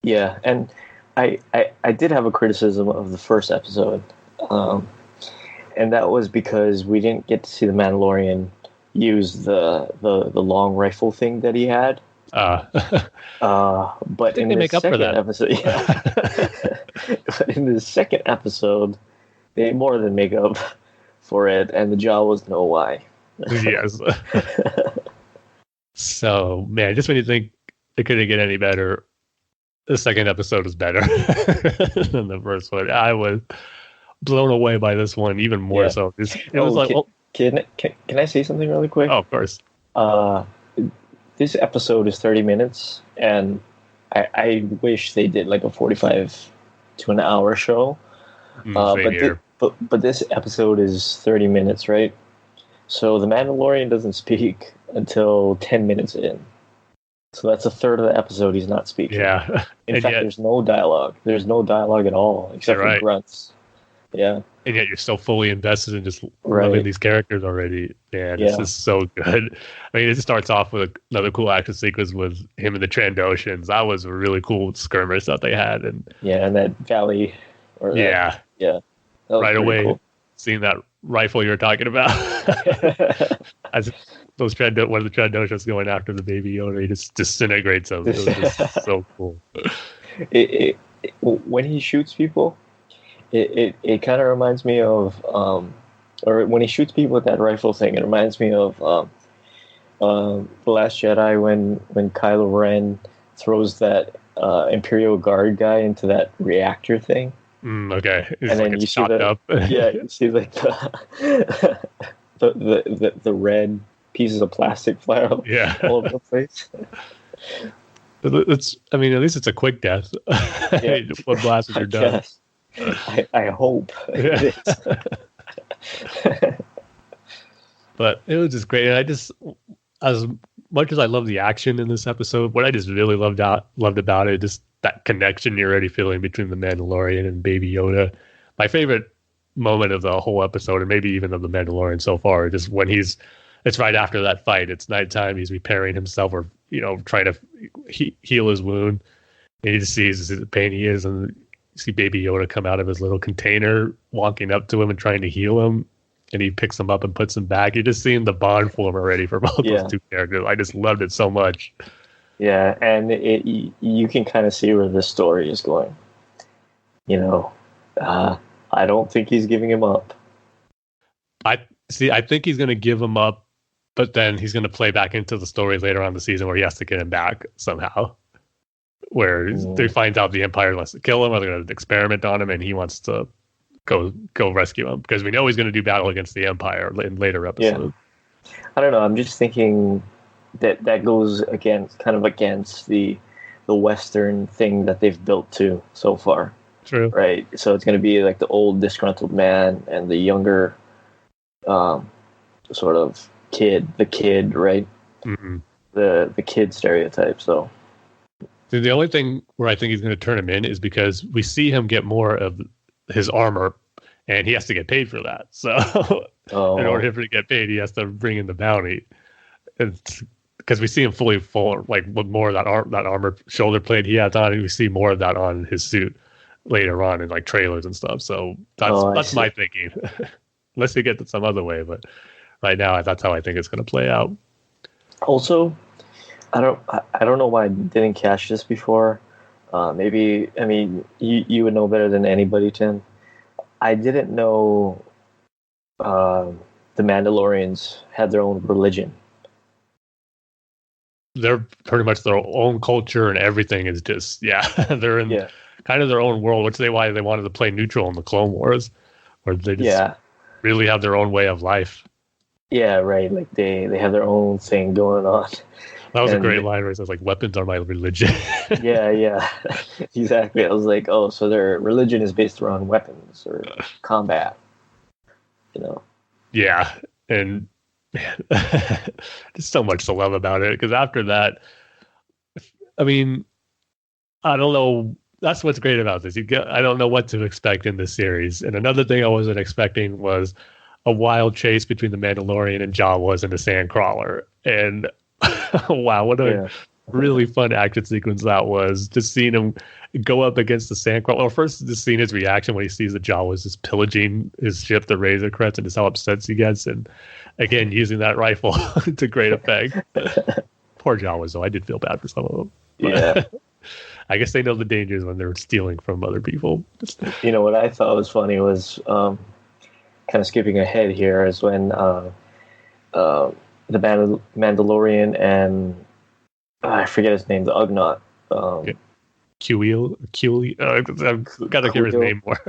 Yeah, and I did have a criticism of the first episode, and that was because we didn't get to see the Mandalorian use the long rifle thing that he had. But in the second episode, but in the second episode, they more than make up for it, and the jaw was no why. Yes. So, man, just when you think it couldn't get any better, the second episode was better than the first one. I was blown away by this one, even more so. It was like, can I say something really quick? Oh, of course. This episode is 30 minutes, and I wish they did like a 45 to an hour show. But this episode is 30 minutes, right? So the Mandalorian doesn't speak until 10 minutes in. So that's a third of the episode he's not speaking. Yeah. In fact, there's no dialogue. There's no dialogue at all, except for grunts. Yeah. And yet you're so fully invested in just loving these characters already. Man, this is so good. I mean, it starts off with another cool action sequence with him and the Trandoshans. That was a really cool skirmish that they had. And that valley. Yeah. Right away, cool. Seeing that rifle you were talking about. As one of the Trandoshans going after the baby Yoda, he just disintegrates them. It was just so cool. When he shoots people, it kind of reminds me of, or when he shoots people with that rifle thing, it reminds me of The Last Jedi when Kylo Ren throws that Imperial Guard guy into that reactor thing. Okay. And then you see up. You see like the red pieces of plastic fly all over the place. At least it's a quick death. One blast and you're done. I hope it is. But it was just great. And as much as I love the action in this episode, what I just really loved about it, just that connection you're already feeling between the Mandalorian and Baby Yoda. My favorite moment of the whole episode, and maybe even of the Mandalorian so far, just when it's right after that fight. It's nighttime. He's repairing himself, or trying to heal his wound, and he just sees the pain he is, and you see Baby Yoda come out of his little container, walking up to him and trying to heal him, and he picks him up and puts him back. You're just seeing the bond form already for both those two characters. I just loved it so much. Yeah, and you can kind of see where this story is going. I don't think he's giving him up. I think he's going to give him up, but then he's going to play back into the story later on in the season where he has to get him back somehow. where they find out the Empire wants to kill him, or they're going to experiment on him, and he wants to go rescue him because we know he's going to do battle against the Empire in later episodes. Yeah. I don't know. I'm just thinking that goes against the Western thing that they've built too so far. True. Right. So it's going to be like the old disgruntled man and the younger, sort of the kid, right? Mm-hmm. The kid stereotype. So the only thing where I think he's going to turn him in is because we see him get more of his armor, and he has to get paid for that. So in order for him to get paid, he has to bring in the bounty. Because we see him fully full, like with more of that armor shoulder plate he has on, and we see more of that on his suit later on in like trailers and stuff. So that's my thinking. Unless we get to some other way, but right now that's how I think it's going to play out. Also, I don't know why I didn't catch this before. Maybe, I mean, you would know better than anybody, Tim. I didn't know the Mandalorians had their own religion. They're pretty much their own culture, and everything is just they're in kind of their own world, which why they wanted to play neutral in the Clone Wars, where they just really have their own way of life. Yeah, right. Like they have their own thing going on. That was a great line where it says, like, weapons are my religion. yeah, exactly. I was like, oh, so their religion is based around weapons or combat, you know? Yeah, and man, there's so much to love about it, because after that, I mean, I don't know. That's what's great about this. I don't know what to expect in this series. And another thing I wasn't expecting was a wild chase between the Mandalorian and Jawas and the Sandcrawler. And wow, what a really fun action sequence that was. Just seeing him go up against the Sandcrawler. Well, first, just seeing his reaction when he sees the Jawas just pillaging his ship, the Razor Crest, and just how upset he gets. And again, using that rifle to great effect. Poor Jawas, though. I did feel bad for some of them. Yeah. I guess they know the dangers when they're stealing from other people. You know, what I thought was funny was, kind of skipping ahead here, is when the Mandalorian and I forget his name, the Ugnaught. Q. I've got to hear his name more.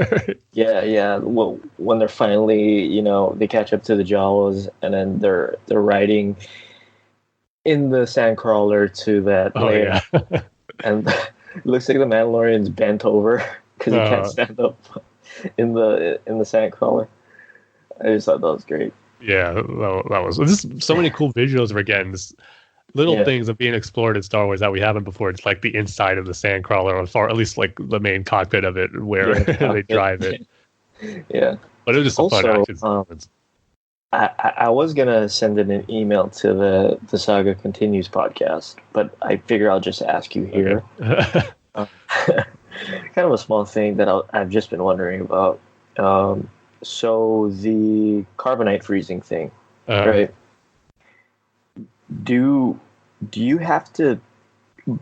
yeah. Well, when they're finally, they catch up to the Jawas, and then they're riding in the Sandcrawler to that layer. Yeah. And it looks like the Mandalorian's bent over because he can't stand up in the Sandcrawler. I just thought that was great. Yeah, that was just so many cool visuals. Again, this little things of being explored in Star Wars that we haven't before. It's like the inside of the Sandcrawler, or at least like the main cockpit of it, where they drive it. Yeah, but it was just a fun action sequence. I was gonna send in an email to the Saga Continues podcast, but I figure I'll just ask you here. Okay. Kind of a small thing that I've just been wondering about. So the carbonite freezing thing, right? Do you have to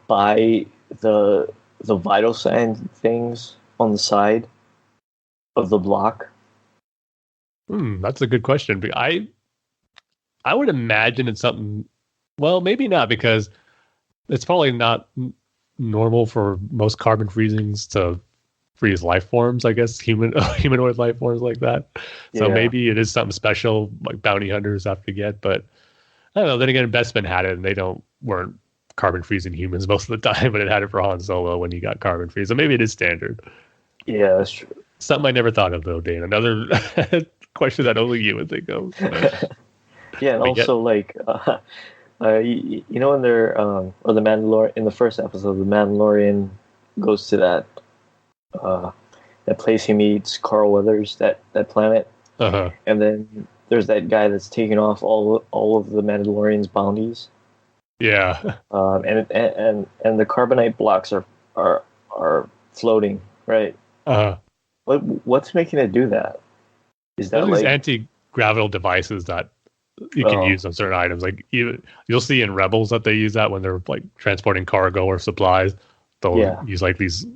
buy the vital sign things on the side of the block? That's a good question. I would imagine it's something. Well, maybe not, because it's probably not normal for most carbon freezings to freeze life forms. I guess humanoid life forms like that. So maybe it is something special, like bounty hunters have to get. But I don't know. Then again, Bespin had it, and they weren't carbon freezing humans most of the time, but it had it for Han Solo when he got carbon freeze. So maybe it is standard. Yeah, that's true. Something I never thought of, though, Dane. Another question that only you would think of. Yeah, and also like, when they're or the Mandalorian in the first episode, the Mandalorian goes to that place he meets Carl Weathers, that planet, and then there's that guy that's taking off all of the Mandalorian's bounties. Yeah, and the carbonite blocks are floating, right? What's making it do that? Is that these anti-gravital devices that you can use on certain items? Like you'll see in Rebels that they use that when they're like transporting cargo or supplies. They'll use like these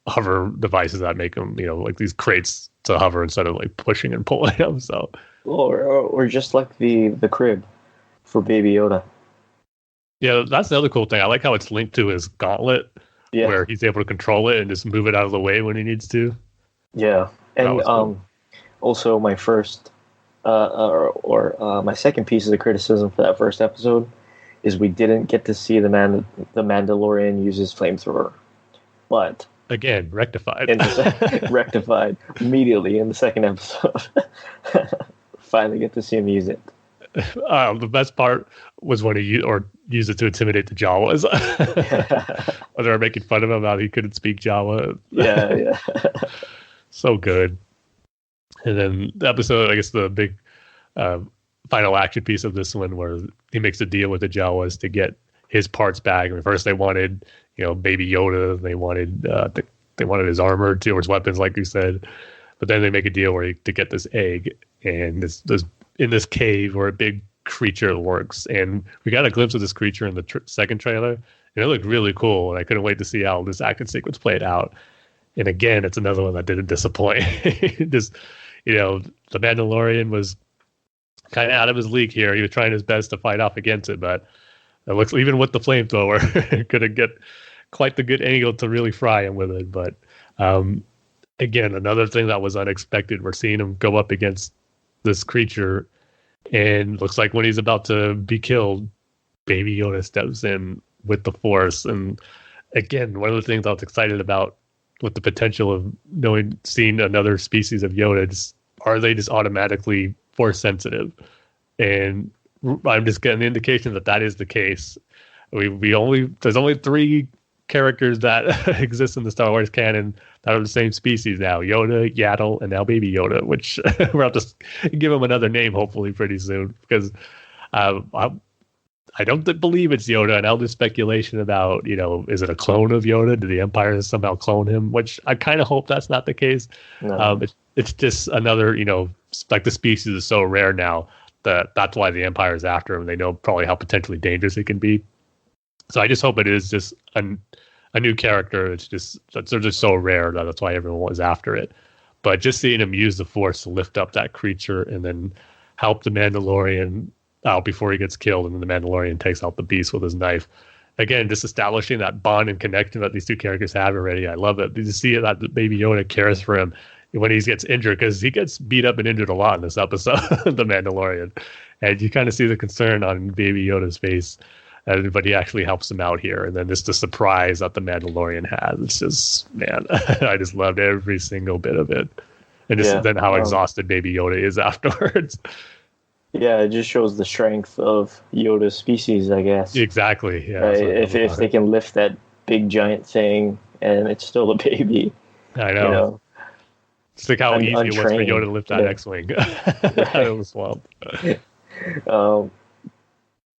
hover devices that make them, like these crates to hover instead of like pushing and pulling them. So, or just like the crib for Baby Yoda. Yeah, that's the other cool thing. I like how it's linked to his gauntlet. where he's able to control it and just move it out of the way when he needs to. Yeah, and cool. Also my first my second piece of the criticism for that first episode is we didn't get to see the Mandalorian use his flamethrower, but again rectified rectified immediately in the second episode. Finally get to see him use it. The best part was when he used it to intimidate the Jawas. When they were making fun of him how he couldn't speak Jawa. Yeah. So good. And then the episode, I guess the big final action piece of this one, where he makes a deal with the Jawas to get his parts back. I mean, first they wanted, Baby Yoda. They wanted his armor too, or his weapons, like you said. But then they make a deal to get this egg, and this in this cave where a big creature lurks. And we got a glimpse of this creature in the second trailer, and it looked really cool. And I couldn't wait to see how this action sequence played out. And again, it's another one that didn't disappoint. Just, the Mandalorian was kind of out of his league here. He was trying his best to fight off against it, but it looks, even with the flamethrower, couldn't get quite the good angle to really fry him with it. But again, another thing that was unexpected. We're seeing him go up against this creature, and looks like when he's about to be killed, Baby Yoda steps in with the Force. And again, one of the things I was excited about with the potential of seeing another species of Yoda, are they just automatically Force sensitive? And I'm just getting the indication that is the case. There's only 3 characters that exist in the Star Wars canon that are the same species now: Yoda, Yaddle, and now Baby Yoda, which we'll have to give him another name hopefully pretty soon, because I don't believe it's Yoda, and all this speculation about, is it a clone of Yoda? Did the Empire somehow clone him? Which I kind of hope that's not the case. No. It's just another, like the species is so rare now that's why the Empire is after him. They know probably how potentially dangerous it can be. So I just hope it is just a new character. It's just that they're just so rare that's why everyone was after it. But just seeing him use the Force to lift up that creature and then help the Mandalorian out before he gets killed, and then the Mandalorian takes out the beast with his knife. Again, just establishing that bond and connection that these two characters have already. I love it. You see that Baby Yoda cares for him when he gets injured, because he gets beat up and injured a lot in this episode, the Mandalorian. And you kind of see the concern on Baby Yoda's face, but he actually helps him out here. And then just the surprise that the Mandalorian has. It's just, man, I just loved every single bit of it. And just then how exhausted Baby Yoda is afterwards. Yeah, it just shows the strength of Yoda's species, I guess. Exactly. Yeah. Right? If they can lift that big giant thing and it's still a baby. I know. It's like how easy it was for Yoda to lift that X-Wing out of the swamp.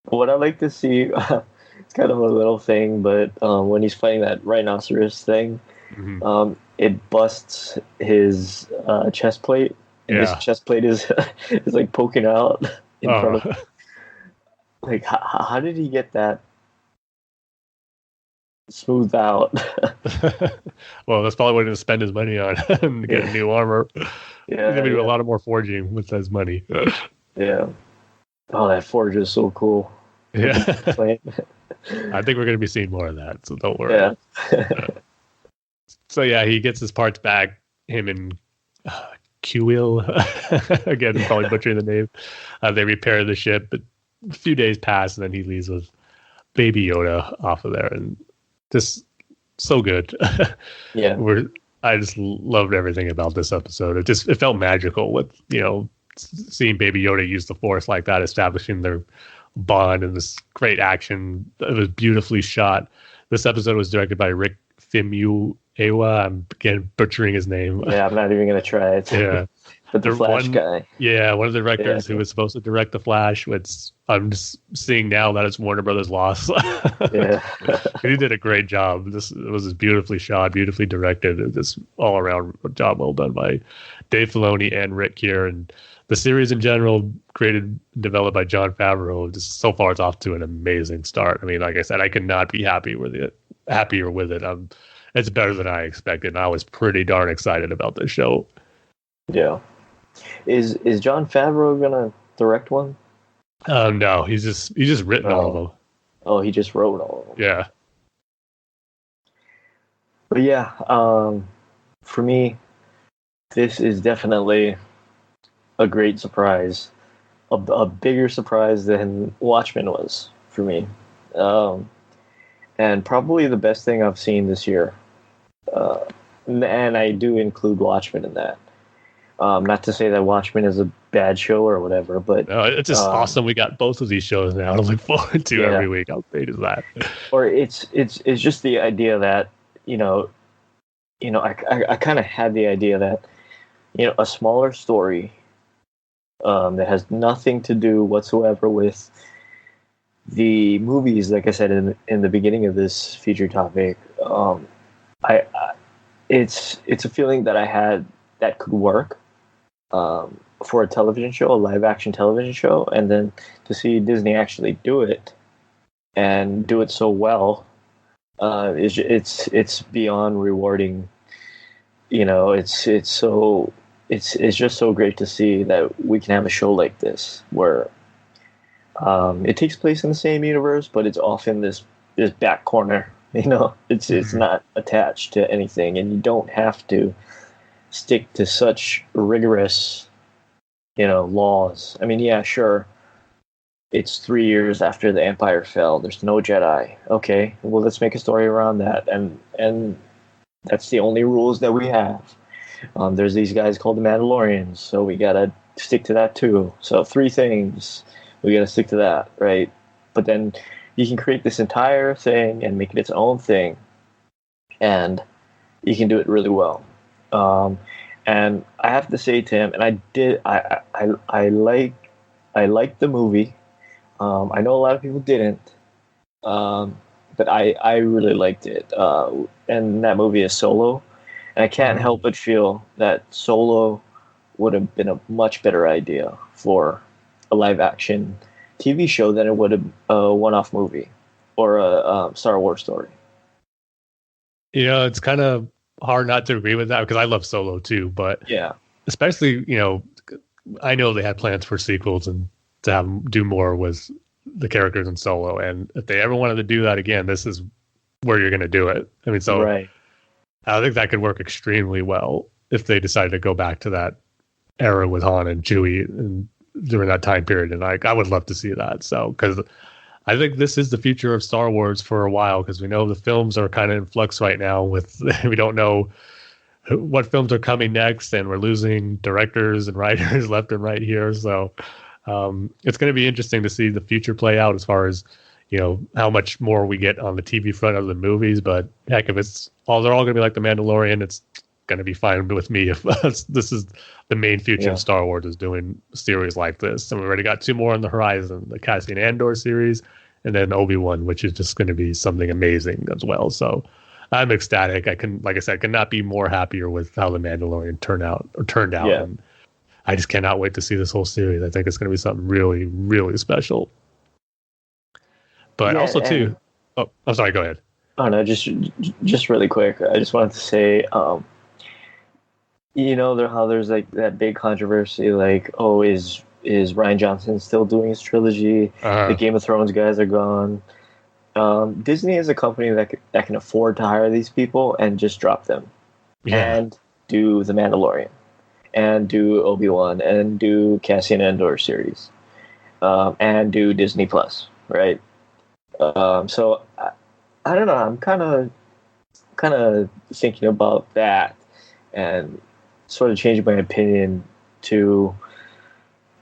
What I like to see, it's kind of a little thing, but when he's fighting that rhinoceros thing, it busts his chest plate. And his chest plate is like poking out in front of. Like, how did he get that smoothed out? Well, that's probably what he's going to spend his money on to get new armor. Yeah, he's going to do a lot of more forging with his money. Yeah. Oh, that forge is so cool. Yeah. I think we're going to be seeing more of that, so don't worry. Yeah. So yeah, he gets his parts back. Him and Q-Will, again, I'm probably butchering the name. They repair the ship, but a few days pass, and then he leaves with Baby Yoda off of there, and just so good. Yeah, I just loved everything about this episode. It felt magical with seeing Baby Yoda use the Force like that, establishing their bond and this great action. It was beautifully shot. This episode was directed by Rick Famuyiwa. I'm again butchering his name. Yeah, I'm not even gonna try it. Yeah, but the Flash guy. Yeah, one of the directors who was supposed to direct the Flash. Which I'm just seeing now that it's Warner Brothers' loss. Yeah, he did a great job. It was beautifully shot, beautifully directed. Just all around job well done by Dave Filoni and Rick here, and the series in general, created and developed by Jon Favreau. Just so far, it's off to an amazing start. I mean, like I said, I could not be happier with it. It's better than I expected, and I was pretty darn excited about this show. Yeah. Is Jon Favreau gonna direct one? No, he's just written all of them. Oh, he just wrote all of them. Yeah. But yeah, for me, this is definitely a great surprise, a bigger surprise than Watchmen was for me, and probably the best thing I've seen this year. And I do include Watchmen in that. Not to say that Watchmen is a bad show or whatever, but It's just awesome. We got both of these shows now to look forward to every week. How great is that? Or it's just the idea that I kind of had the idea that a smaller story that has nothing to do whatsoever with the movies. Like I said in the beginning of this feature topic, it's a feeling that I had that could work. For a television show, a live action television show, and then to see Disney actually do it and do it so well, it's beyond rewarding. It's just so great to see that we can have a show like this where it takes place in the same universe, but it's off in this back corner. It's not attached to anything, and you don't have to stick to such rigorous, laws. I mean, yeah, sure. It's 3 years after the Empire fell. There's no Jedi. Okay, well, let's make a story around that, and that's the only rules that we have. There's these guys called the Mandalorians, so we gotta stick to that too. So 3 things, we gotta stick to that, right? But then you can create this entire thing and make it its own thing, and you can do it really well. And I have to say, Tim, and I like the movie. I know a lot of people didn't, but I really liked it. And that movie is Solo, and I can't help but feel that Solo would have been a much better idea for a live action TV show than it would have a one-off movie or a Star Wars story. It's kind of hard not to agree with that because I love Solo too, but yeah, especially I know they had plans for sequels and to have them do more with the characters in Solo, and if they ever wanted to do that again, this is where you're going to do it. I mean, so right. I think that could work extremely well if they decided to go back to that era with Han and Chewie and during that time period, and I would love to see that. So because I think this is the future of Star Wars for a while, because we know the films are kind of in flux right now. We don't know what films are coming next, and we're losing directors and writers left and right here. So it's going to be interesting to see the future play out as far as how much more we get on the TV front of the movies. But heck, if they're all going to be like the Mandalorian, it's going to be fine with me if this is the main future of Star Wars, is doing a series like this. And we already got 2 more on the horizon: the Cassian Andor series, and then Obi-Wan, which is just going to be something amazing as well. So I'm ecstatic. Like I said, cannot be more happier with how the Mandalorian turned out. Yeah. And I just cannot wait to see this whole series. I think it's going to be something really, really special. But also too, I'm sorry, go ahead. Oh no, just really quick. I just wanted to say, how there's like that big controversy, like, oh, is Rian Johnson still doing his trilogy? The Game of Thrones guys are gone. Disney is a company that can afford to hire these people and just drop them, and do the Mandalorian, and do Obi-Wan, and do Cassian Andor series, and do Disney Plus, right? So I don't know. I'm kind of thinking about that, and sort of changing my opinion to,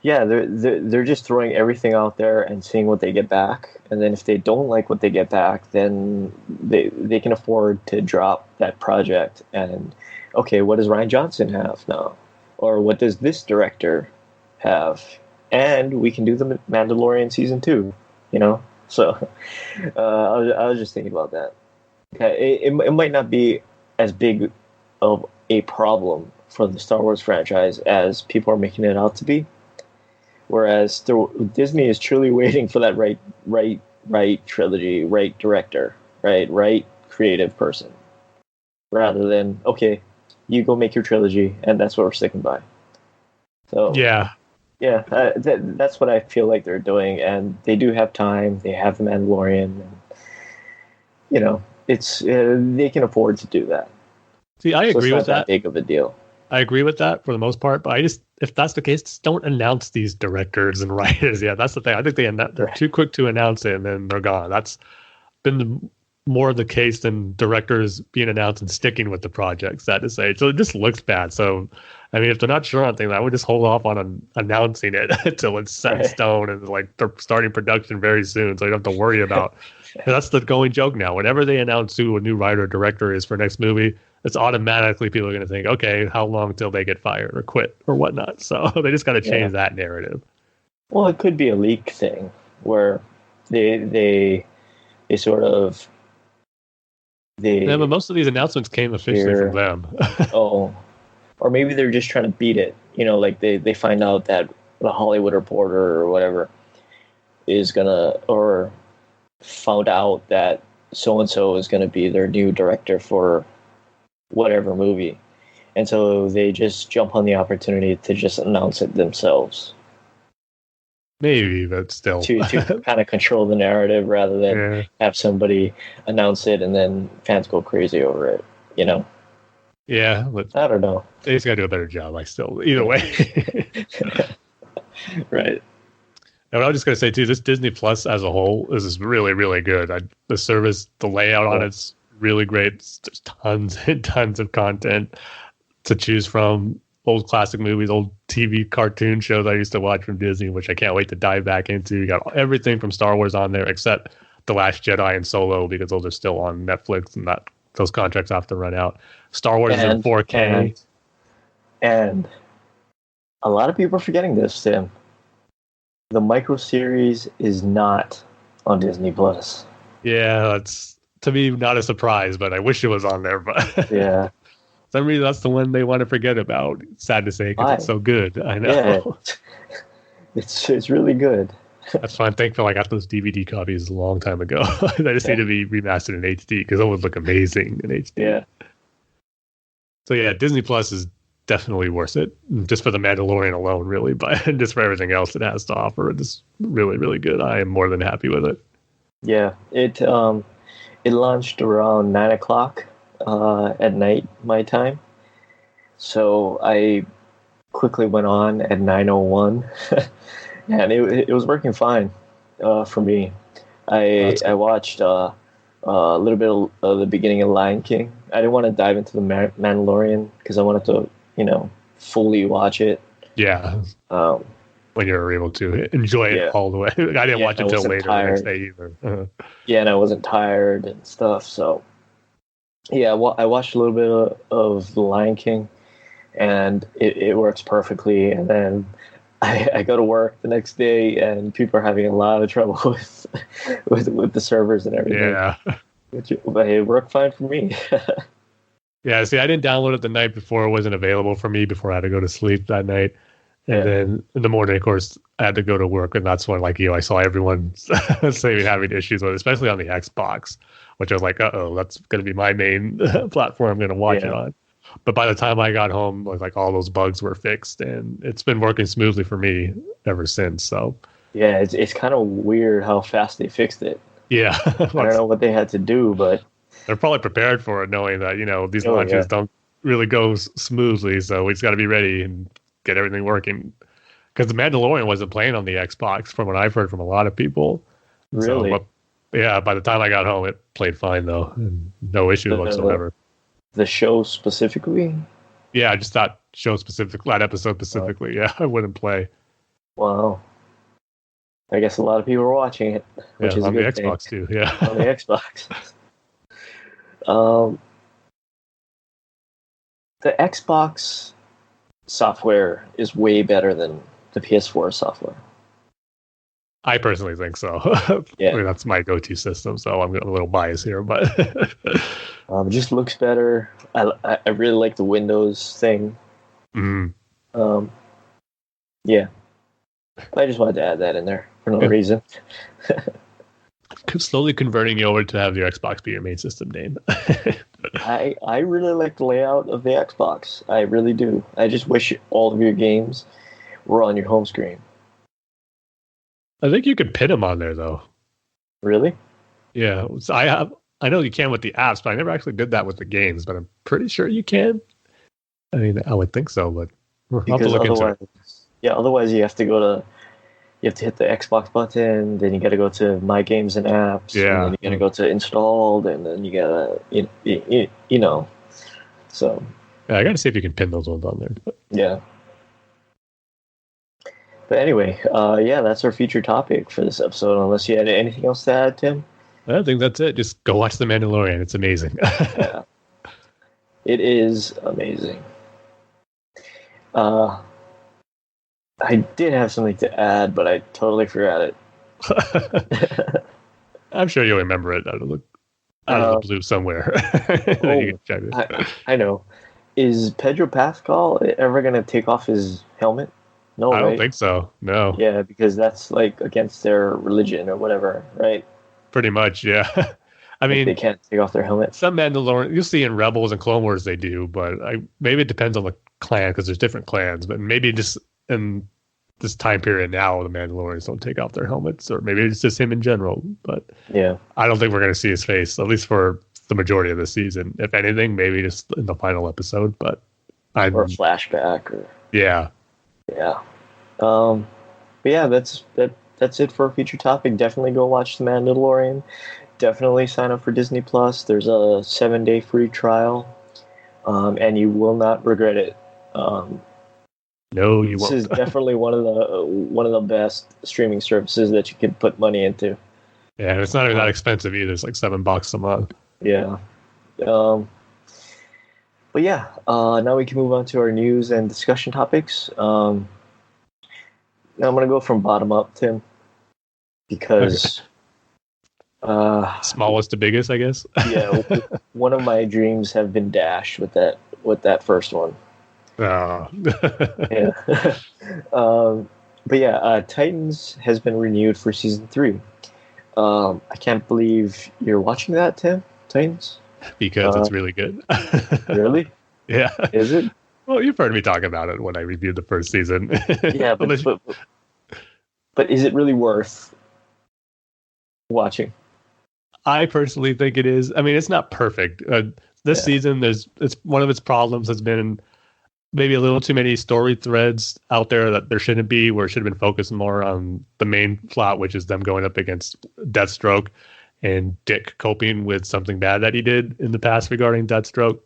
they're just throwing everything out there and seeing what they get back, and then if they don't like what they get back, then they can afford to drop that project. And okay, what does Rian Johnson have now, or what does this director have? And we can do the Mandalorian season 2, So I was just thinking about that. It might not be as big of a problem for the Star Wars franchise as people are making it out to be. Whereas Disney is truly waiting for that right trilogy, right director, right creative person, rather than, okay, you go make your trilogy, and that's what we're sticking by. So that's what I feel like they're doing, and they do have time. They have the Mandalorian, and, it's they can afford to do that. See, I agree with that. Big of a deal. I agree with that for the most part, but if that's the case, just don't announce these directors and writers. Yeah, that's the thing. I think they're too quick to announce it and then they're gone. That's been more the case than directors being announced and sticking with the project, sad to say. So it just looks bad. So, I mean, if they're not sure on things, I would just hold off on announcing it until it's set in stone and like they're starting production very soon. So you don't have to worry about. That's the going joke now. Whenever they announce who a new writer or director is for next movie, it's automatically people are going to think, okay, how long till they get fired or quit or whatnot. So they just got to change that narrative. Well, it could be a leak thing where they sort of. Yeah, but most of these announcements came officially from them. Or maybe they're just trying to beat it. You know, like they find out that the Hollywood Reporter or whatever is gonna, or found out that so and so is gonna be their new director for whatever movie, and so they just jump on the opportunity to just announce it themselves. Maybe, but still. to kind of control the narrative rather than have somebody announce it and then fans go crazy over it, you know? Yeah. But I don't know. They just got to do a better job, either way. Right. And what I was just going to say, too, this Disney Plus as a whole is really, really good. The service, the layout on it's really great. There's tons and tons of content to choose from. Old classic movies, old TV cartoon shows I used to watch from Disney, which I can't wait to dive back into. You got everything from Star Wars on there except The Last Jedi and Solo, because those are still on Netflix and those contracts have to run out. Star Wars is in 4K. And a lot of people are forgetting this, Tim. The micro series is not on Disney Plus. Yeah, that's to me not a surprise, but I wish it was on there. But yeah. For some reason, that's the one they want to forget about. Sad to say, because it's so good. I know. Yeah, it's really good. That's fine. Thankfully, I got those DVD copies a long time ago. They just need to be remastered in HD because it would look amazing in HD. Yeah. So yeah, Disney Plus is definitely worth it, just for the Mandalorian alone, really. But just for everything else it has to offer, it's really, really good. I am more than happy with it. Yeah, it launched around 9:00. At night, my time. So I quickly went on at 9:01, and it was working fine for me. I watched a little bit of the beginning of Lion King. I didn't want to dive into the Mandalorian because I wanted to, fully watch it. Yeah. When you're able to enjoy it all the way. I didn't watch it until later the next day either. Yeah, and I wasn't tired and stuff, so. Yeah, well, I watched a little bit of The Lion King, and it works perfectly. And then I go to work the next day, and people are having a lot of trouble with the servers and everything. Yeah, but it worked fine for me. Yeah, see, I didn't download it the night before; it wasn't available for me before I had to go to sleep that night. And then in the morning, of course, I had to go to work, and that's when, like you, I saw everyone saying having issues with it, especially on the Xbox, which I was like, uh-oh, that's going to be my main platform I'm going to watch it on. But by the time I got home, like all those bugs were fixed, and it's been working smoothly for me ever since. So yeah, it's kind of weird how fast they fixed it. Yeah. I don't know what they had to do, but they're probably prepared for it, knowing that, these launches don't really go smoothly. So we just got to be ready and get everything working. Because the Mandalorian wasn't playing on the Xbox, from what I've heard from a lot of people. Really? So, yeah, by the time I got home, it played fine, though. No issues whatsoever. The show specifically? Yeah, just that show specifically, that episode specifically. Yeah, I wouldn't play. Wow. I guess a lot of people are watching it, which is on a the good Xbox thing. too. Yeah, on the Xbox. The Xbox software is way better than the PS4 software. I personally think so. Yeah, I mean, that's my go-to system, so I'm a little biased here, but it just looks better. I really like the Windows thing. Mm-hmm. Yeah, I just wanted to add that in there for no reason. Slowly converting you over to have your Xbox be your main system, Dane. I really like the layout of the Xbox. I really do. I just wish all of your games were on your home screen. I think you could pin them on there, though. Really? Yeah. So I have I know you can with the apps, but I never actually did that with the games. But I'm pretty sure you can. I mean, I would think so, but we'll have to look into it. Yeah, otherwise you have to hit the Xbox button, then you got to go to My Games and Apps, and then you got to go to Installed, and then you got to, you know, so. Yeah, I got to see if you can pin those ones on there. But. Yeah. But anyway, that's our feature topic for this episode, unless you had anything else to add, Tim? I think that's it. Just go watch The Mandalorian. It's amazing. Yeah. It is amazing. I did have something to add, but I totally forgot it. I'm sure you'll remember it out of the blue somewhere. I know. Is Pedro Pascal ever going to take off his helmet? No, I don't think so. No. Yeah, because that's like against their religion or whatever, right? Pretty much, yeah. I mean, they can't take off their helmet. Some Mandalorian, you'll see in Rebels and Clone Wars they do, but maybe it depends on the clan because there's different clans. But maybe just in this time period now, the Mandalorians don't take off their helmets, or maybe it's just him in general. But yeah, I don't think we're going to see his face, at least for the majority of the season. If anything, maybe just in the final episode. But or a flashback, or yeah. But yeah, that's it for a feature topic. Definitely go watch The Mandalorian. Definitely sign up for Disney Plus. There's a 7-day free trial, and you will not regret it. No, you won't. This is definitely one of the best streaming services that you can put money into. Yeah, and it's not even that expensive either. It's like $7 a month. Yeah. But yeah, now we can move on to our news and discussion topics. Now I'm going to go from bottom up, Tim, because smallest to biggest, I guess. Yeah, one of my dreams have been dashed with that first one. Oh. Yeah. But yeah, Titans has been renewed for season 3. I can't believe you're watching that, Tim. Titans? Because it's really good. Really? Yeah. Is it? Well, you've heard me talk about it when I reviewed the first season. Yeah, but is it really worth watching? I personally think it is. I mean, it's not perfect. This season, it's one of its problems has been maybe a little too many story threads out there that there shouldn't be, where it should have been focused more on the main plot, which is them going up against Deathstroke and Dick coping with something bad that he did in the past regarding Deathstroke.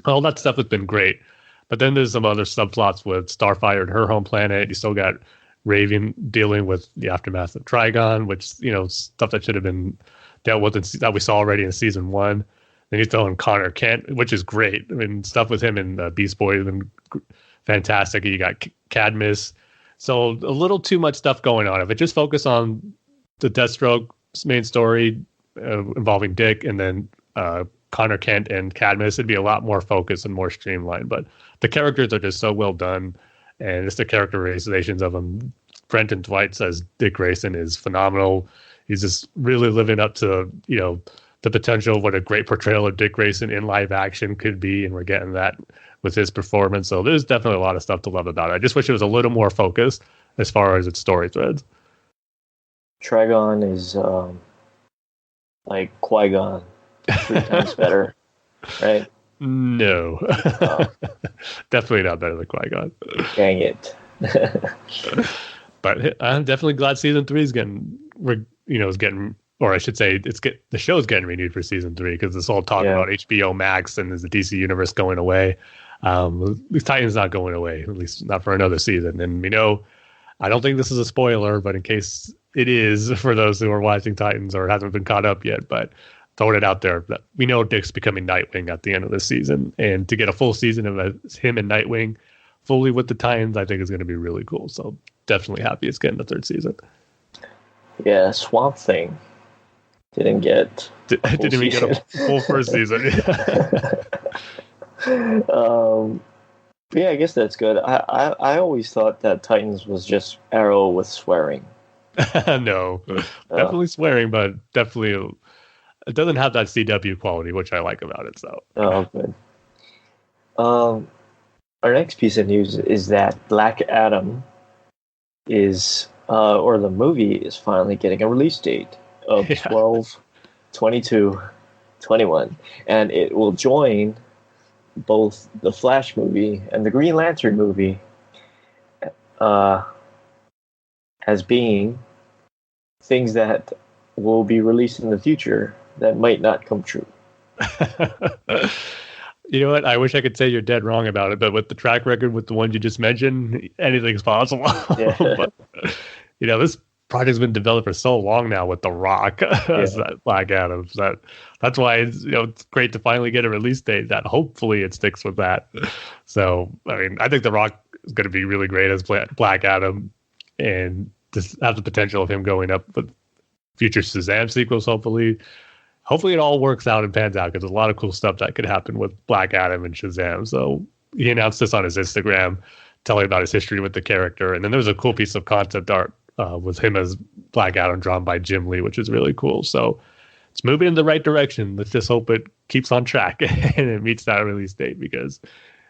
All that stuff has been great. But then there's some other subplots with Starfire and her home planet. You still got Raven dealing with the aftermath of Trigon, which, stuff that should have been dealt with that we saw already in season 1. Then you throw in Connor Kent, which is great. I mean, stuff with him in Beast Boy has been fantastic. You got Cadmus. So a little too much stuff going on. If it just focused on the Deathstroke's main story involving Dick and then Connor Kent and Cadmus, it'd be a lot more focused and more streamlined. But the characters are just so well done, and just the characterizations of them. Brenton Dwight says Dick Grayson is phenomenal. He's just really living up to, the potential of what a great portrayal of Dick Grayson in live action could be, and we're getting that with his performance. So there's definitely a lot of stuff to love about it. I just wish it was a little more focused as far as its story threads. Trigon is like Qui-Gon, 3 times better, right? No. Definitely not better than Qui-Gon. Dang it. But I'm definitely glad season 3 is getting, or I should say, the show's getting renewed for season 3, because this whole talk about HBO Max and is the DC universe going away. The Titans not going away, at least not for another season. And I don't think this is a spoiler, but in case it is for those who are watching Titans or haven't been caught up yet, but throwing it out there, that we know Dick's becoming Nightwing at the end of this season, and to get a full season of him and Nightwing fully with the Titans, I think is going to be really cool. So definitely happy it's getting the 3rd season. Yeah, Swamp Thing didn't get didn't even get a full first season. Yeah, I guess that's good. I always thought that Titans was just Arrow with swearing. No, definitely swearing, but definitely it doesn't have that CW quality, which I like about it. So, good. Our next piece of news is that Black Adam is, or the movie is finally getting a release date of 12/22. 21, and it will join both the Flash movie and the Green Lantern movie as being things that will be released in the future that might not come true. You know what? I wish I could say you're dead wrong about it, but with the track record with the ones you just mentioned, anything's possible. Yeah. But, this project's been developed for so long now with The Rock as that Black Adam. That's why it's great to finally get a release date that hopefully it sticks with that. So, I mean, I think The Rock is going to be really great as Black Adam, and just have the potential of him going up with future Shazam sequels, hopefully. Hopefully it all works out and pans out, because there's a lot of cool stuff that could happen with Black Adam and Shazam. So he announced this on his Instagram, telling about his history with the character. And then there's a cool piece of concept art with him as Black Adam drawn by Jim Lee, which is really cool. So it's moving in the right direction. Let's just hope it keeps on track and it meets that release date, because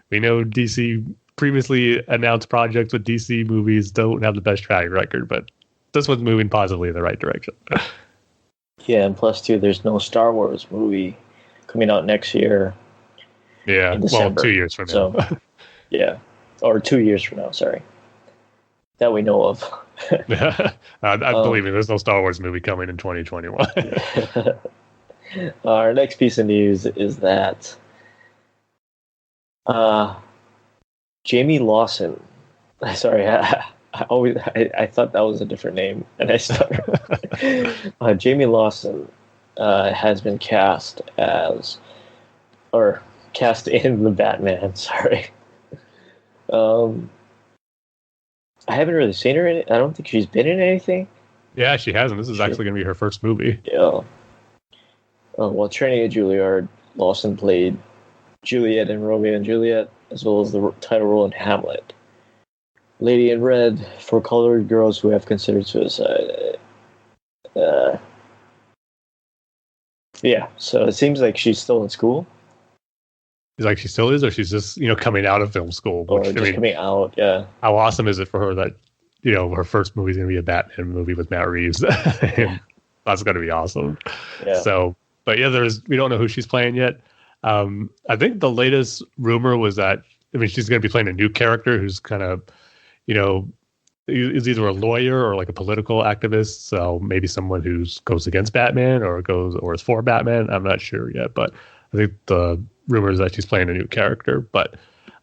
we know DC previously announced projects with DC movies don't have the best track record, but this one's moving positively in the right direction. Yeah, and plus, too, there's no Star Wars movie coming out next year. Yeah, well, 2 years from now. So, yeah, or 2 years from now, sorry. That we know of. I believe me, there's no Star Wars movie coming in 2021. Our next piece of news is that Jamie Lawson, sorry, I thought that was a different name, and I stuttered. Jamie Lawson has been cast in the Batman. Sorry. I haven't really seen her in it. I don't think she's been in anything. Yeah, she hasn't. This is actually going to be her first movie. Yeah. While training at Juilliard, Lawson played Juliet in Romeo and Juliet, as well as the title role in Hamlet. Lady in Red for colored girls who have considered suicide. Yeah, so it seems like she's still in school. It's like she still is, or she's just coming out of film school. Coming out. Yeah. How awesome is it for her that her first movie is going to be a Batman movie with Matt Reeves? That's going to be awesome. Yeah. So, but yeah, we don't know who she's playing yet. I think the latest rumor was that she's going to be playing a new character who's kind of is either a lawyer or like a political activist. So maybe someone who goes against Batman or is for Batman. I'm not sure yet, but I think the rumor is that she's playing a new character. But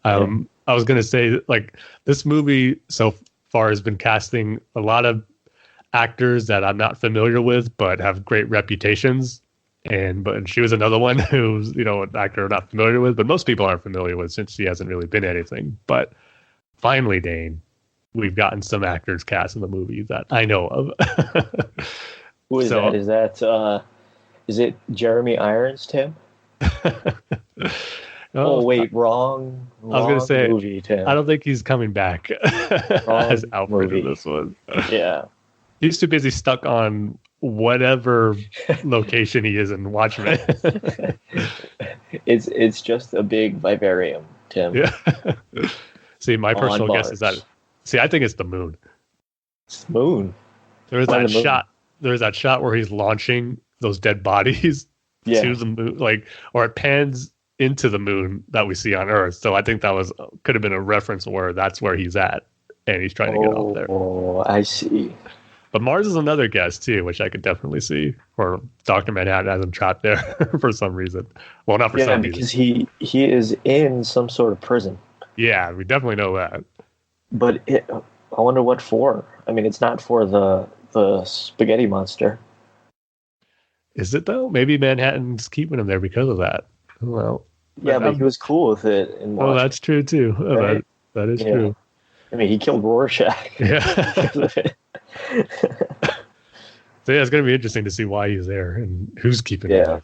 I was going to say, like, this movie so far has been casting a lot of actors that I'm not familiar with, but have great reputations. But she was another one who's, an actor I'm not familiar with, but most people aren't familiar with since she hasn't really been anything. But finally, Dane, we've gotten some actors cast in the movie that I know of. Who is that? Is it Jeremy Irons, Tim? Wait, wrong. I was going to say, movie, Tim. I don't think he's coming back as Alfred in this one. Yeah. He's too busy stuck on whatever location he is in Watchmen. It's just a big vivarium, Tim. Yeah. See, my personal guess is that. See, I think it's the moon. It's the moon. There was that shot. There's that shot where he's launching those dead bodies to the moon, or it pans into the moon that we see on Earth. So I think that could have been a reference where that's where he's at, and he's trying to get off there. Oh, I see. But Mars is another guess too, which I could definitely see. Or Dr. Manhattan has him trapped there for some reason. Well, not for some reason. Because he is in some sort of prison. Yeah, we definitely know that. But I wonder what for. I mean, it's not for the spaghetti monster. Is it though? Maybe Manhattan's keeping him there because of that. Well, yeah, but he was cool with it. Well, that's true too. Right? That is true. I mean, he killed Rorschach. Yeah. So yeah, it's going to be interesting to see why he's there and who's keeping him there.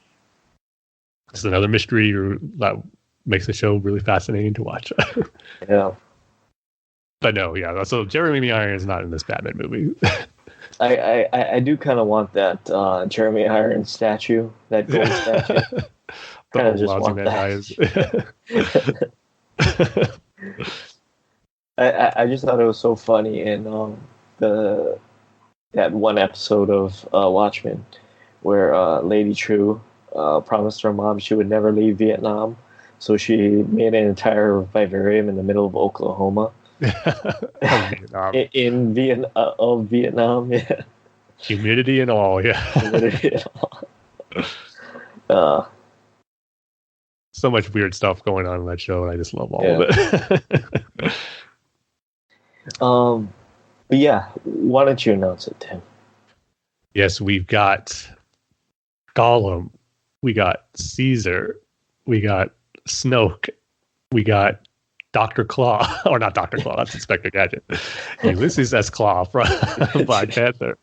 It's another mystery that makes the show really fascinating to watch. Yeah. But no, yeah. So Jeremy Irons is not in this Batman movie. I do kind of want that Jeremy Irons statue, that gold statue. Kind of just want that. I just thought it was so funny in that one episode of Watchmen where Lady True promised her mom she would never leave Vietnam, so she made an entire vivarium in the middle of Oklahoma. Vietnam. In Vietnam, yeah. Humidity and all, yeah. Humidity and all. So much weird stuff going on in that show, and I just love all of it. But yeah, why don't you announce it, Tim? Yes, we've got Gollum, we got Caesar, we got Snoke, we got Dr. Claw, or not Dr. Claw, that's Inspector Gadget. Ulysses S. Claw from Black Panther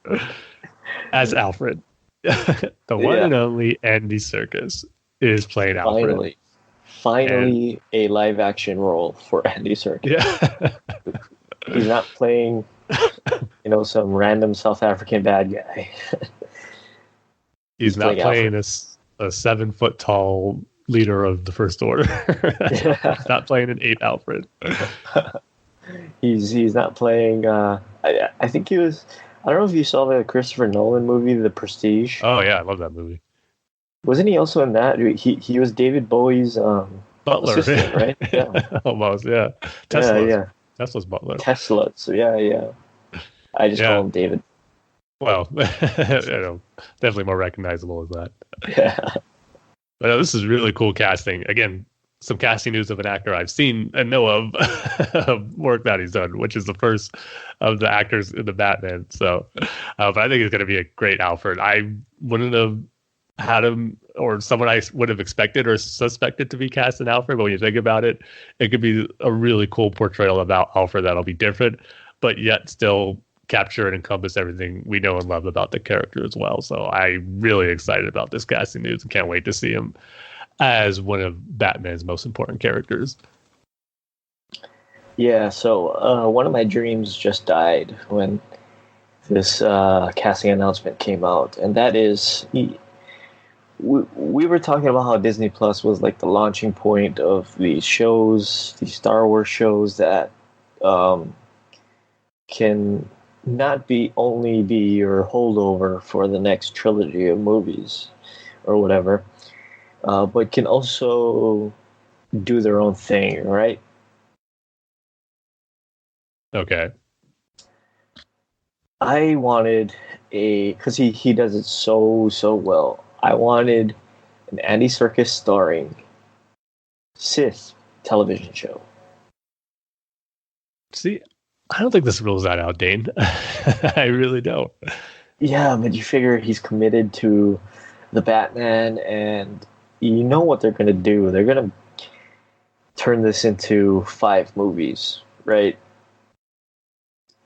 as Alfred. The one and only Andy Serkis is playing Alfred. Finally, a live action role for Andy Serkis. Yeah. He's not playing, some random South African bad guy. He's not playing a 7-foot tall leader of the First Order. He's not playing an 8 Alfred. He's not playing. I think he was. I don't know if you saw the Christopher Nolan movie, The Prestige. Oh yeah, I love that movie. Wasn't he also in that? He was David Bowie's butler, assistant, right? Yeah, almost. Yeah, Tesla. Yeah. Tesla's butler. Tesla. So yeah. I just call him David. Well, definitely more recognizable as that. Yeah. But this is really cool casting. Again, some casting news of an actor I've seen and know of work that he's done, which is the first of the actors in the Batman. So, but I think it's going to be a great Alfred. I wouldn't have had him or someone I would have expected or suspected to be cast in Alfred. But when you think about it, it could be a really cool portrayal about Alfred that'll be different, but yet still capture and encompass everything we know and love about the character as well. So I'm really excited about this casting news and can't wait to see him as one of Batman's most important characters. Yeah, so one of my dreams just died when this casting announcement came out, and that is we were talking about how Disney Plus was like the launching point of these shows, these Star Wars shows that can not only be your holdover for the next trilogy of movies or whatever, but can also do their own thing, right? Okay. I wanted because he does it so well. I wanted an Andy Serkis starring Sith television show. See, I don't think this rules that out, Dane. I really don't. Yeah, but you figure he's committed to the Batman, and you know what they're going to do. They're going to turn this into 5 movies, right?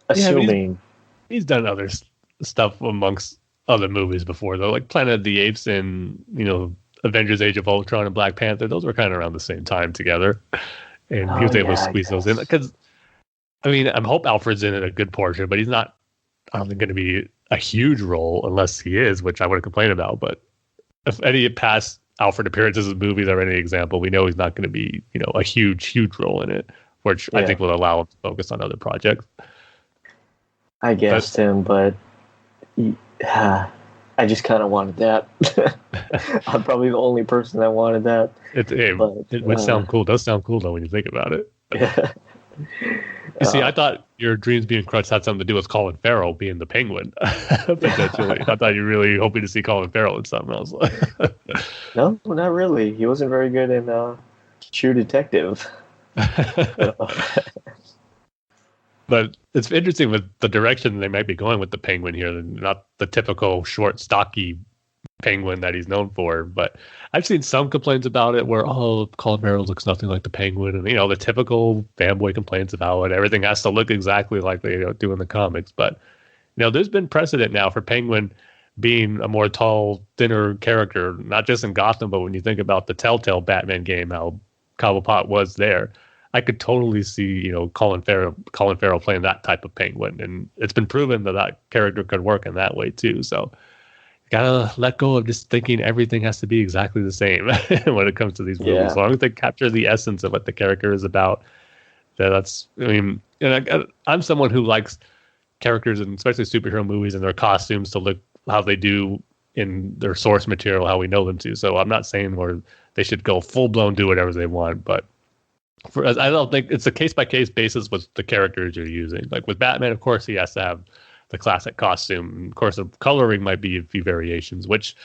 Assuming... He's done other stuff amongst other movies before, though, like Planet of the Apes and, Avengers Age of Ultron and Black Panther. Those were kind of around the same time together. And he was able to squeeze those in. Because, I hope Alfred's in it a good portion, but he's not, I don't think, going to be a huge role unless he is, which I wouldn't complain about. But if any past Alfred appearances in movies are any example, we know he's not going to be, a huge role in it, which I think will allow him to focus on other projects. I guessed him, but I just kind of wanted that. I'm probably the only person that wanted that. It would sound cool. It does sound cool, though, when you think about it. Yeah. You see, I thought your dreams being crushed had something to do with Colin Farrell being the Penguin. Potentially. I thought you were really hoping to see Colin Farrell in something else. No, not really. He wasn't very good in True Detective. But it's interesting with the direction they might be going with the Penguin here. Not the typical short, stocky Penguin that he's known for. But I've seen some complaints about it where, Colin Farrell looks nothing like the Penguin. And, the typical fanboy complaints about it. Everything has to look exactly like they do in the comics. But, there's been precedent now for Penguin being a more tall, thinner character, not just in Gotham, but when you think about the Telltale Batman game, how Cobblepot was there. I could totally see, Colin Farrell playing that type of Penguin, and it's been proven that character could work in that way too. So, you gotta let go of just thinking everything has to be exactly the same when it comes to these movies. As long as they capture the essence of what the character is about, I'm someone who likes characters, and especially superhero movies, and their costumes to look how they do in their source material how we know them to. So I'm not saying where they should go full blown do whatever they want, but I don't think it's a case by case basis with the characters you're using. Like with Batman, of course, he has to have the classic costume. Of course, the coloring might be a few variations, which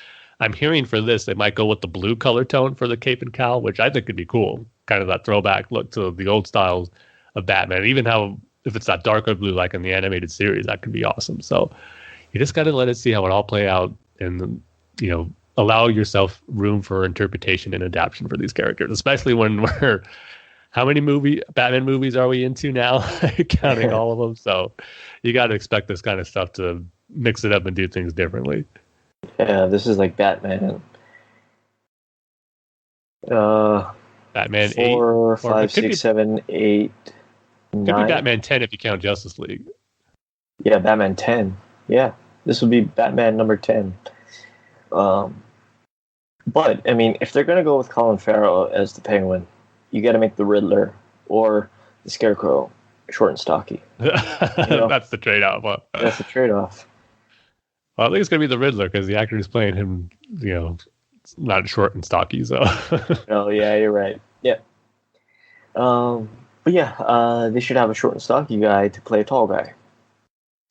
I'm hearing for this, they might go with the blue color tone for the cape and cowl, which I think could be cool. Kind of that throwback look to the old styles of Batman. Even how, if it's that darker blue like in the animated series, that could be awesome. So you just got to let it see how it all play out and, allow yourself room for interpretation and adaptation for these characters, especially when we're, how many Batman movies are we into now? Counting all of them. So you got to expect this kind of stuff to mix it up and do things differently. Yeah, this is like Batman. Batman 4, 8, 5, 6, 7, 8, 9. Could be Batman 10 if you count Justice League. Yeah, Batman 10. Yeah, this would be Batman number 10. But, I mean, if they're going to go with Colin Farrell as the Penguin, you got to make the Riddler or the Scarecrow short and stocky. That's the trade-off. Huh? That's the trade-off. Well, I think it's going to be the Riddler because the actor who's playing him, not short and stocky. So. Oh, yeah, you're right. Yeah. But yeah, they should have a short and stocky guy to play a tall guy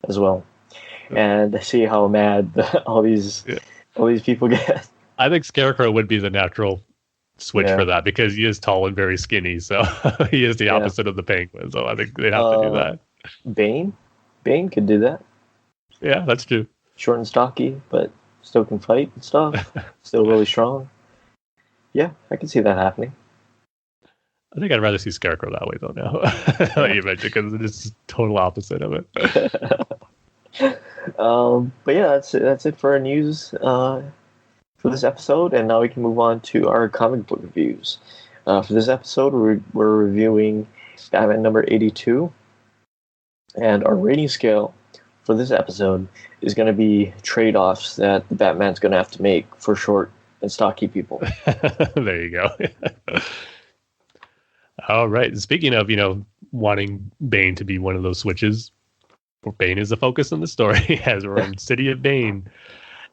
as well. And see how mad all these people get. I think Scarecrow would be the natural switch for that because he is tall and very skinny. So he is the opposite of the Penguin. So I think they'd have to do that. Bane could do that. Yeah, that's true. Short and stocky, but still can fight and stuff. Still really strong. Yeah, I can see that happening. I think I'd rather see Scarecrow that way though now. You mentioned because it's total opposite of it. But yeah, that's it for our news for this episode, and now we can move on to our comic book reviews. For this episode, we're reviewing Batman number 82, and our rating scale for this episode is going to be trade-offs that the Batman's going to have to make for short and stocky people. There you go. All right. Speaking of, wanting Bane to be one of those switches, Bane is the focus in the story as we're in City of Bane.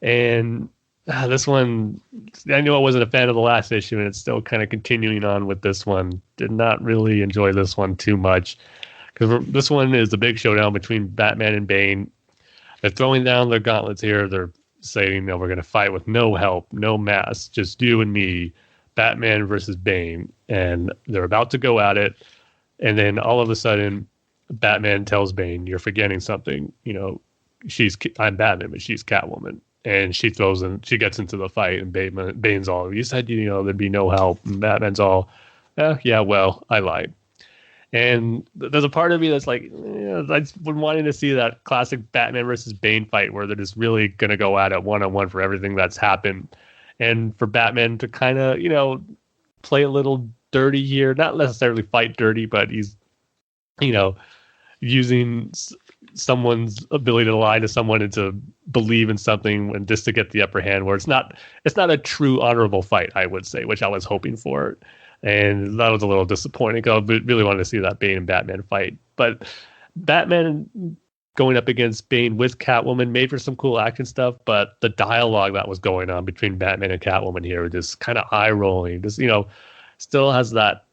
And this one, I knew I wasn't a fan of the last issue, and it's still kind of continuing on with this one. Did not really enjoy this one too much because this one is the big showdown between Batman and Bane. They're throwing down their gauntlets here. They're saying, we're going to fight with no help, no mask, just you and me, Batman versus Bane. And they're about to go at it. And then all of a sudden, Batman tells Bane, you're forgetting something. I'm Batman, but she's Catwoman. And she gets into the fight, and Bane's all, you said, there'd be no help. And Batman's all, yeah, well, I lied. And there's a part of me that's like, I've been wanting to see that classic Batman versus Bane fight where they're just really going to go at it one-on-one for everything that's happened. And for Batman to kind of, play a little dirty here, not necessarily fight dirty, but he's, using someone's ability to lie to someone and to believe in something and just to get the upper hand, where it's not a true honorable fight, I would say, which I was hoping for. And that was a little disappointing. I really wanted to see that Bane and Batman fight. But Batman going up against Bane with Catwoman made for some cool action stuff, but the dialogue that was going on between Batman and Catwoman here was just kind of eye-rolling. Just, still has that,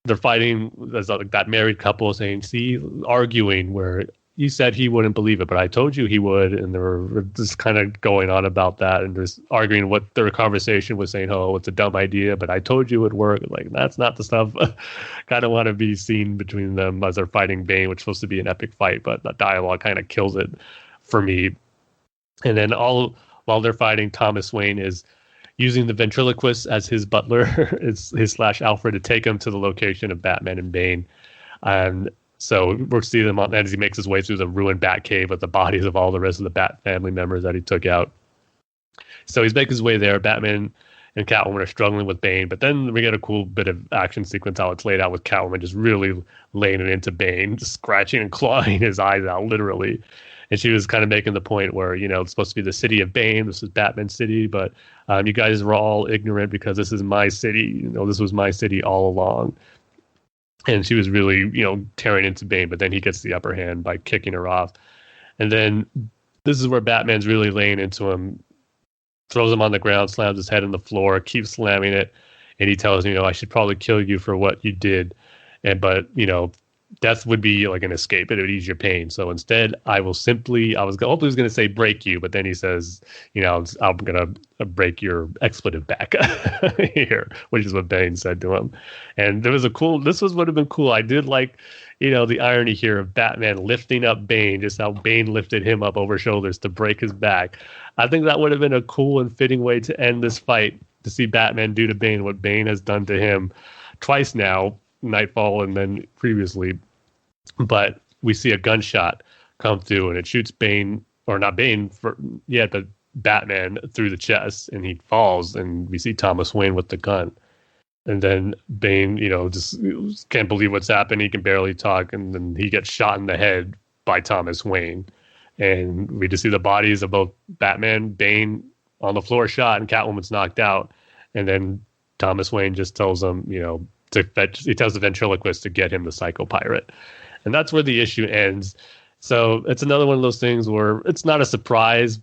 they're fighting, there's like that married couple saying, see, arguing where you said he wouldn't believe it, but I told you he would. And they were just kind of going on about that and just arguing what their conversation was saying, oh, it's a dumb idea, but I told you it would work. Like, that's not the stuff kind of want to be seen between them as they're fighting Bane, which is supposed to be an epic fight, but the dialogue kind of kills it for me. And then all while they're fighting, Thomas Wayne is using the ventriloquist as his butler, his / Alfred, to take him to the location of Batman and Bane. And so we're seeing him as he makes his way through the ruined Batcave with the bodies of all the rest of the Bat family members that he took out. So he's making his way there. Batman and Catwoman are struggling with Bane, but then we get a cool bit of action sequence how it's laid out with Catwoman just really laying it into Bane, just scratching and clawing his eyes out, literally. And she was kind of making the point where, it's supposed to be the city of Bane. This is Batman City, but you guys were all ignorant because this is my city. This was my city all along. And she was really, tearing into Bane, but then he gets the upper hand by kicking her off. And then this is where Batman's really laying into him, throws him on the ground, slams his head on the floor, keeps slamming it, and he tells him, I should probably kill you for what you did, but death would be like an escape. It would ease your pain. So instead, I was hoping he was going to say break you, but then he says, I'm going to break your expletive back here, which is what Bane said to him. And this would have been cool. I did like, the irony here of Batman lifting up Bane, just how Bane lifted him up over shoulders to break his back. I think that would have been a cool and fitting way to end this fight, to see Batman do to Bane what Bane has done to him twice now, Nightfall and then previously. But we see a gunshot come through and it shoots Batman through the chest, and he falls, and we see Thomas Wayne with the gun. And then Bane, just can't believe what's happened. He can barely talk, and then he gets shot in the head by Thomas Wayne. And we just see the bodies of both Batman, Bane on the floor shot, and Catwoman's knocked out. And then Thomas Wayne just tells him, he tells the ventriloquist to get him the Psycho Pirate. And that's where the issue ends. So it's another one of those things where it's not a surprise,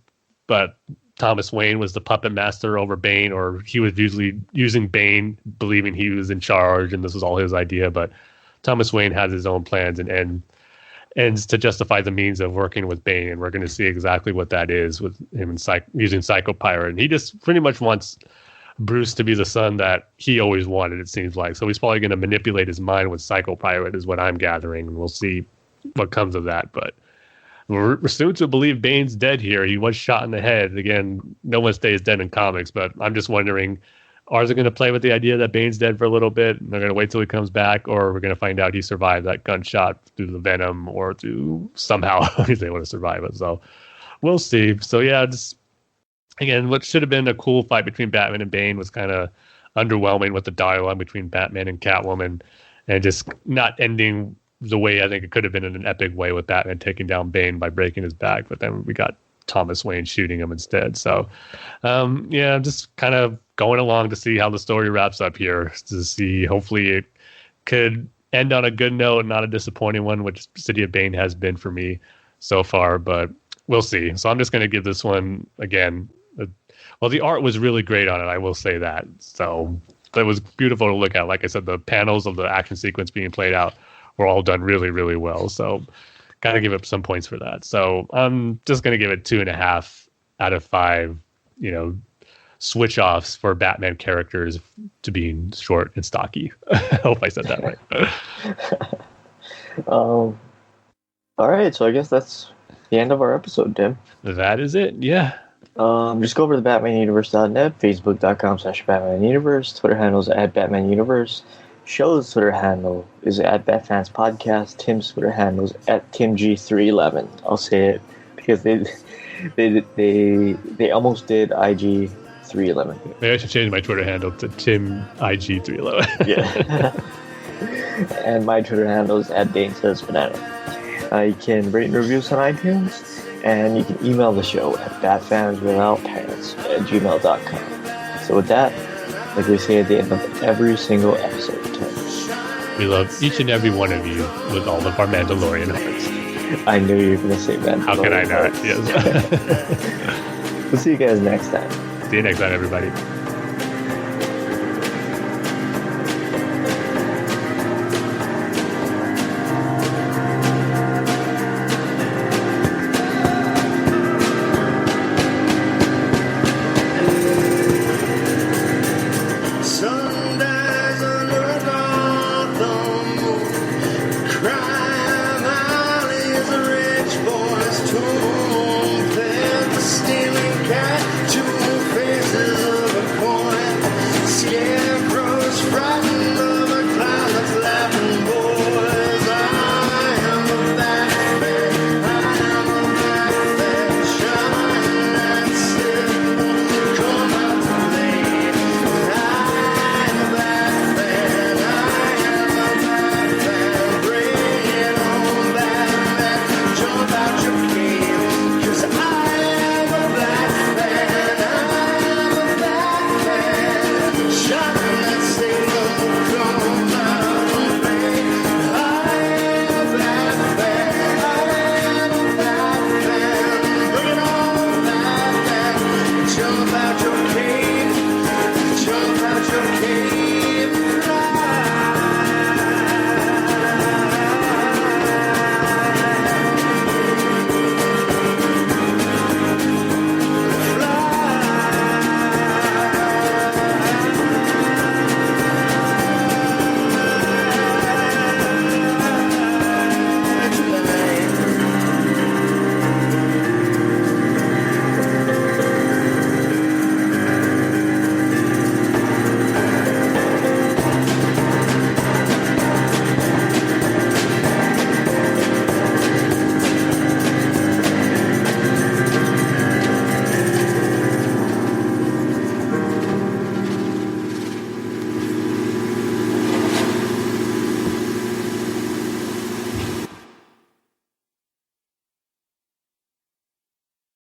but Thomas Wayne was the puppet master over Bane, or he was usually using Bane, believing he was in charge and this was all his idea. But Thomas Wayne has his own plans and ends to justify the means of working with Bane. And we're going to see exactly what that is with him using Psycho Pirate. And he just pretty much wants Bruce to be the son that he always wanted, it seems like. So he's probably going to manipulate his mind with Psycho Pirate, is what I'm gathering. And we'll see what comes of that. But we're soon to believe Bane's dead here. He was shot in the head. Again, no one stays dead in comics, but I'm just wondering, are they going to play with the idea that Bane's dead for a little bit, and they're going to wait till he comes back, or we're going to find out he survived that gunshot through the venom, or through somehow he's able to survive it. So we'll see. So yeah, again, what should have been a cool fight between Batman and Bane was kind of underwhelming with the dialogue between Batman and Catwoman, and just not ending the way I think it could have been, in an epic way, with Batman taking down Bane by breaking his back. But then we got Thomas Wayne shooting him instead. So, just kind of going along to see how the story wraps up here, to see, hopefully it could end on a good note and not a disappointing one, which City of Bane has been for me so far, but we'll see. So I'm just going to give this one, again, the art was really great on it, I will say that. So it was beautiful to look at. Like I said, the panels of the action sequence being played out were all done really, really well. So got to give it some points for that. So I'm just going to give it 2.5 out of 5, switch offs for Batman characters to being short and stocky. I hope I said that right. All right. So I guess that's the end of our episode, Tim. That is it. Yeah. Just go over to BatmanUniverse.net, Facebook.com/BatmanUniverse, Twitter handles at BatmanUniverse. Show's Twitter handle is at Bat-Fans Podcast. Tim's Twitter handle is at TimG311. I'll say it because they almost did IG 311. Maybe I should change my Twitter handle to TimIG311. Yeah. And my Twitter handle is at Dane Says Banana. You can rate and review us on iTunes, and you can email the show at batfanswithoutpants@gmail.com. So with that, like we say at the end of every single episode, we love each and every one of you with all of our Mandalorian hearts. I knew you were going to say Mandalorian. How can I not? Yes. We'll see you guys next time. See you next time, everybody.